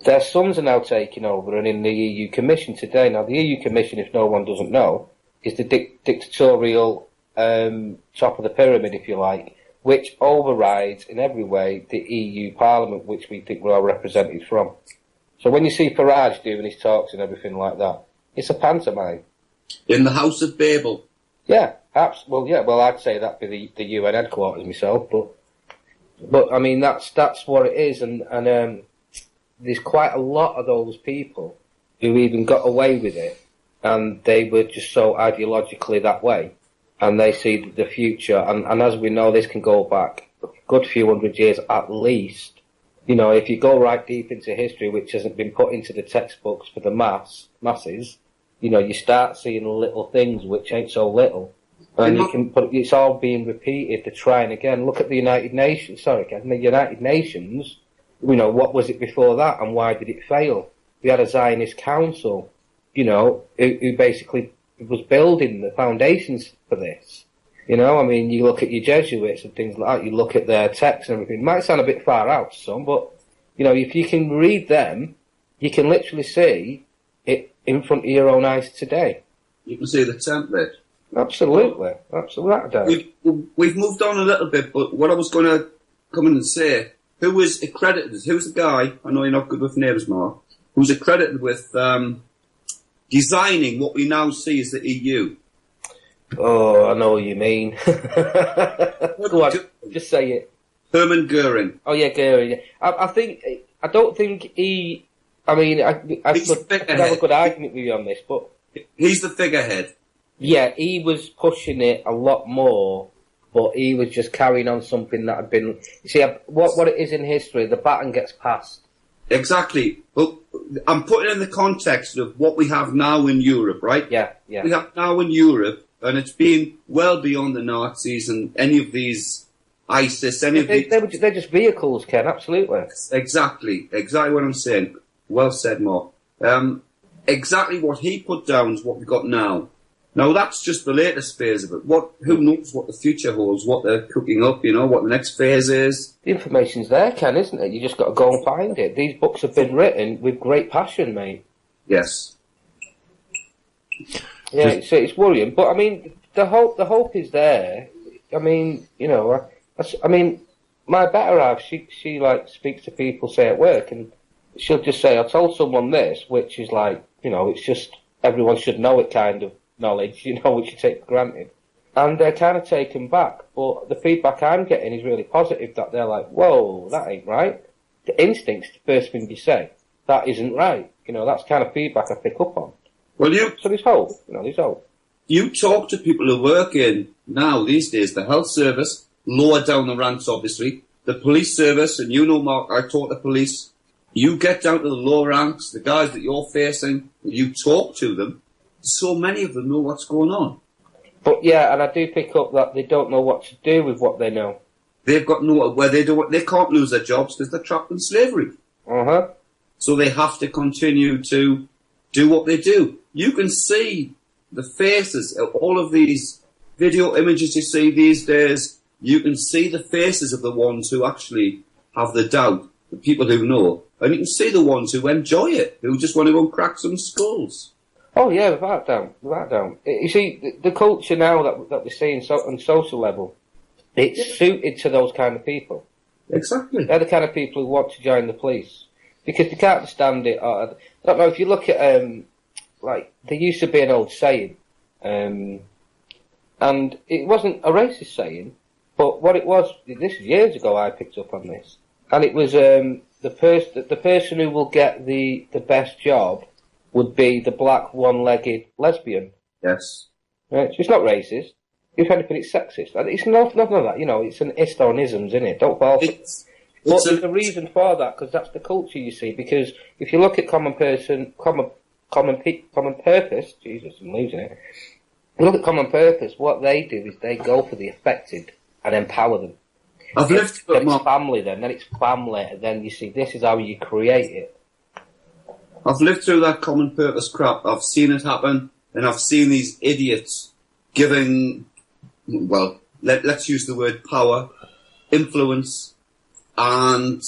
Their sons are now taking over and in the EU Commission today. Now, the EU Commission, if no one doesn't know, is the dictatorial top of the pyramid, if you like, which overrides in every way the EU Parliament, which we think we're all represented from. So when you see Fragz doing his talks and everything like that, it's a pantomime. In the House of Babel. Yeah, well, I'd say that'd be the UN headquarters myself, but I mean that's what it is, and there's quite a lot of those people who even got away with it, and they were just so ideologically that way, and they see the future, and as we know, this can go back a good few hundred years at least. You know, if you go right deep into history, which hasn't been put into the textbooks for the masses, you know, you start seeing little things which ain't so little. And you can put, it's all being repeated to try and again. Look at the United Nations, the United Nations, you know, what was it before that and why did it fail? We had a Zionist council, you know, who basically was building the foundations for this. You know, I mean, you look at your Jesuits and things like that, you look at their texts and everything. It might sound a bit far out to some, but, you know, if you can read them, you can literally see it in front of your own eyes today. You can see the template. Absolutely. Absolutely. We've moved on a little bit, but what I was going to come in and say, who was accredited, who's the guy, I know you're not good with names, Mark, who's accredited with designing what we now see as the EU? Oh, I know what you mean. Go on, just say it. Hermann Goering. Oh yeah, Goering. I don't think he. I mean, I could have a good argument with you on this, but he's the figurehead. Yeah, he was pushing it a lot more but he was just carrying on something that had been... You see, what it is in history, the baton gets passed. Exactly. But I'm putting in the context of what we have now in Europe, right? Yeah. We have now in Europe, and it's been well beyond the Nazis and any of these ISIS, They're just vehicles, Ken, absolutely. Exactly what I'm saying. Well said, Mark. Exactly what he put down is what we've got now. Now, that's just the latest phase of it. Who knows what the future holds, what they're cooking up, what the next phase is. The information's there, Ken, isn't it? You just got to go and find it. These books have been written with great passion, mate. Yes. Yeah, it's worrying. But, I mean, the hope is there. I mean, my better half, she like, speaks to people, say, at work, and she'll just say, I told someone this, which is like, it's just, everyone should know it kind of knowledge, which you take for granted. And they're kind of taken back. But the feedback I'm getting is really positive, that they're like, whoa, that ain't right. The instinct's the first thing you say. That isn't right. That's kind of feedback I pick up on. Well, so there's hope. There's hope. You talk to people who work in, now, these days, the health service, lower down the ranks, obviously, the police service, and Mark, I talk to police. You get down to the lower ranks, the guys that you're facing, you talk to them, so many of them know what's going on. But yeah, and I do pick up that they don't know what to do with what they know. They've got they can't lose their jobs because they're trapped in slavery. So they have to continue to do what they do. You can see the faces of all of these video images you see these days. You can see the faces of the ones who actually have the doubt, the people who know. And you can see the ones who enjoy it, who just want to go and crack some skulls. Oh yeah, without doubt. You see, the culture now that we're seeing on social level, it's suited to those kind of people. Exactly. They're the kind of people who want to join the police. Because they can't understand it. I don't know, if you look at, there used to be an old saying, and it wasn't a racist saying, but what it was, this is years ago I picked up on this, and it was the person who will get the best job would be the black one-legged lesbian. Yes. Right? So it's not racist. If anything, it's sexist. It's nothing of that. It's an Estonism, isn't it? Don't fall for it. But there's a reason for that, because that's the culture, you see. Because if you look at common purpose, Jesus, I'm losing it. If you look at common purpose, what they do is they go for the affected and empower them. Then it's family, then it's family, and then you see, this is how you create it. I've lived through that common purpose crap. I've seen it happen, and I've seen these idiots giving, well, let's use the word power, influence, and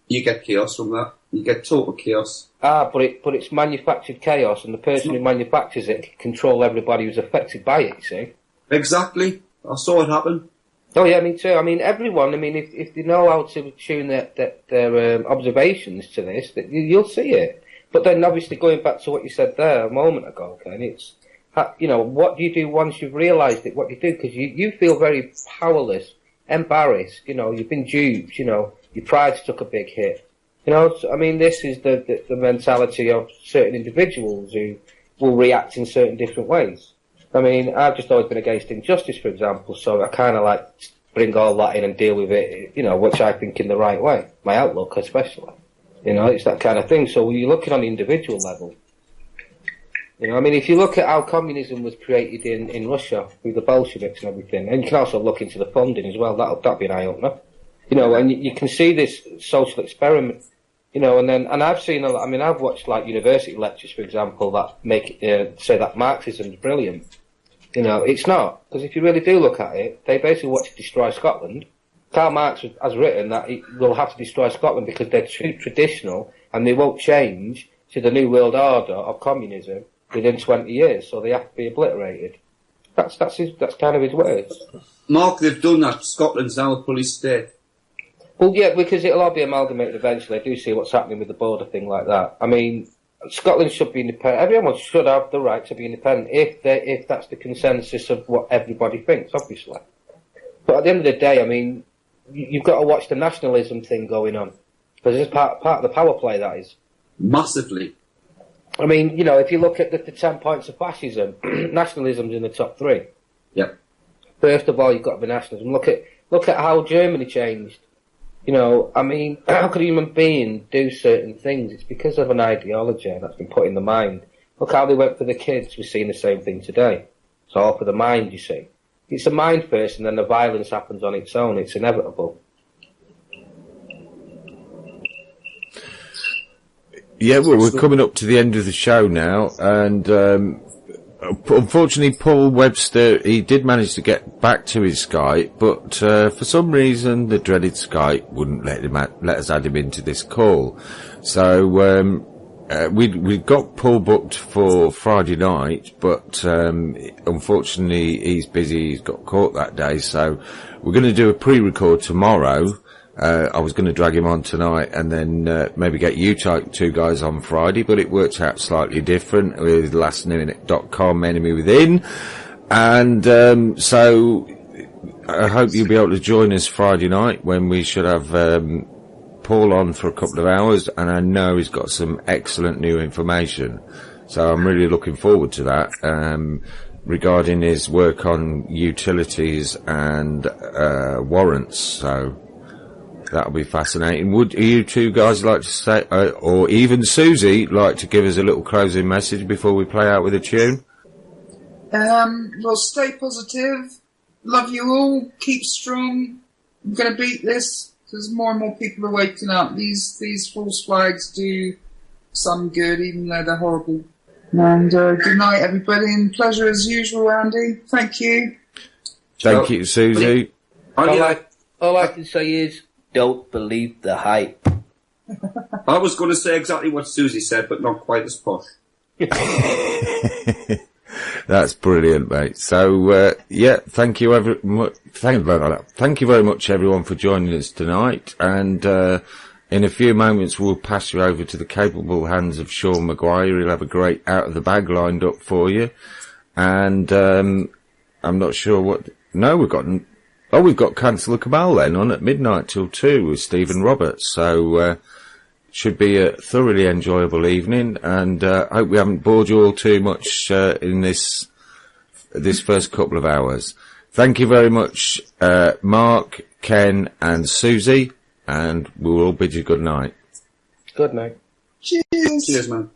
you get chaos from that. You get total chaos. But it's manufactured chaos, and the person who manufactures it can control everybody who's affected by it, you see. Exactly. I saw it happen. Oh yeah, me too. I mean, everyone, if they know how to tune their observations to this, you'll see it. But then obviously going back to what you said there a moment ago, Ken, it's, what do you do once you've realised it? What do you do? Because you feel very powerless, embarrassed, you've been duped, your pride's took a big hit. So, this is the mentality of certain individuals who will react in certain different ways. I've just always been against injustice, for example, so I kind of like bring all that in and deal with it, which I think in the right way. My outlook, especially. It's that kind of thing. So when you're looking on the individual level, if you look at how communism was created in Russia with the Bolsheviks and everything, and you can also look into the funding as well, that'll be an eye-opener. And you can see this social experiment, and I've seen a lot, I've watched like university lectures, for example, that make, say that Marxism is brilliant. It's not, because if you really do look at it, they basically want to destroy Scotland. Karl Marx has written that we'll have to destroy Scotland because they're too traditional and they won't change to the new world order of communism within 20 years, so they have to be obliterated. That's kind of his words. Mark, they've done that. Scotland's now a police state. Well, yeah, because it'll all be amalgamated eventually. I do see what's happening with the border thing like that. Scotland should be independent. Everyone should have the right to be independent if that's the consensus of what everybody thinks, obviously. But at the end of the day, you've got to watch the nationalism thing going on. Because it's part of the power play, that is. Massively. If you look at the 10 points of fascism, nationalism's in the top 3. Yep. First of all, you've got to be nationalism. Look at how Germany changed. You know, I mean, how could a human being do certain things? It's because of an ideology that's been put in the mind. Look how they went for the kids. We're seeing the same thing today. It's all for the mind, you see. It's the mind first, and then the violence happens on its own. It's inevitable. Yeah, well, we're coming up to the end of the show now, and unfortunately, Paul Webster, he did manage to get back to his Skype, but for some reason, the dreaded Skype wouldn't let us add him into this call. So we got Paul booked for Friday night, but unfortunately, he's busy. He's got caught that day, so we're going to do a pre-record tomorrow. I was going to drag him on tonight and then maybe get you two guys on Friday, but it worked out slightly different with lastminute.com, Enemy Within. And so I hope you'll be able to join us Friday night when we should have Paul on for a couple of hours, and I know he's got some excellent new information. So I'm really looking forward to that. Regarding his work on utilities and warrants, so that'll be fascinating. Would you two guys like to say, or even Suzy, like to give us a little closing message before we play out with a tune? Well, stay positive. Love you all. Keep strong. I'm going to beat this because more and more people are waking up. These false flags do some good, even though they're horrible. And good night, everybody, and pleasure as usual, Andy. Thank you. Thank you, Suzy. All I can say is, don't believe the hype. I was going to say exactly what Suzy said, but not quite as posh. That's brilliant, mate. So, yeah, thank you thank you very much, everyone, for joining us tonight. And in a few moments, we'll pass you over to the capable hands of Sean Maguire. He'll have a great out of the bag lined up for you. And I'm not sure what. No, we've got Cancel the Cabal then on at midnight till 2 with Stephen Roberts. So, should be a thoroughly enjoyable evening, and hope we haven't bored you all too much in this first couple of hours. Thank you very much, Mark, Ken, and Suzy, and we'll all bid you good night. Good night. Cheers. Cheers, man.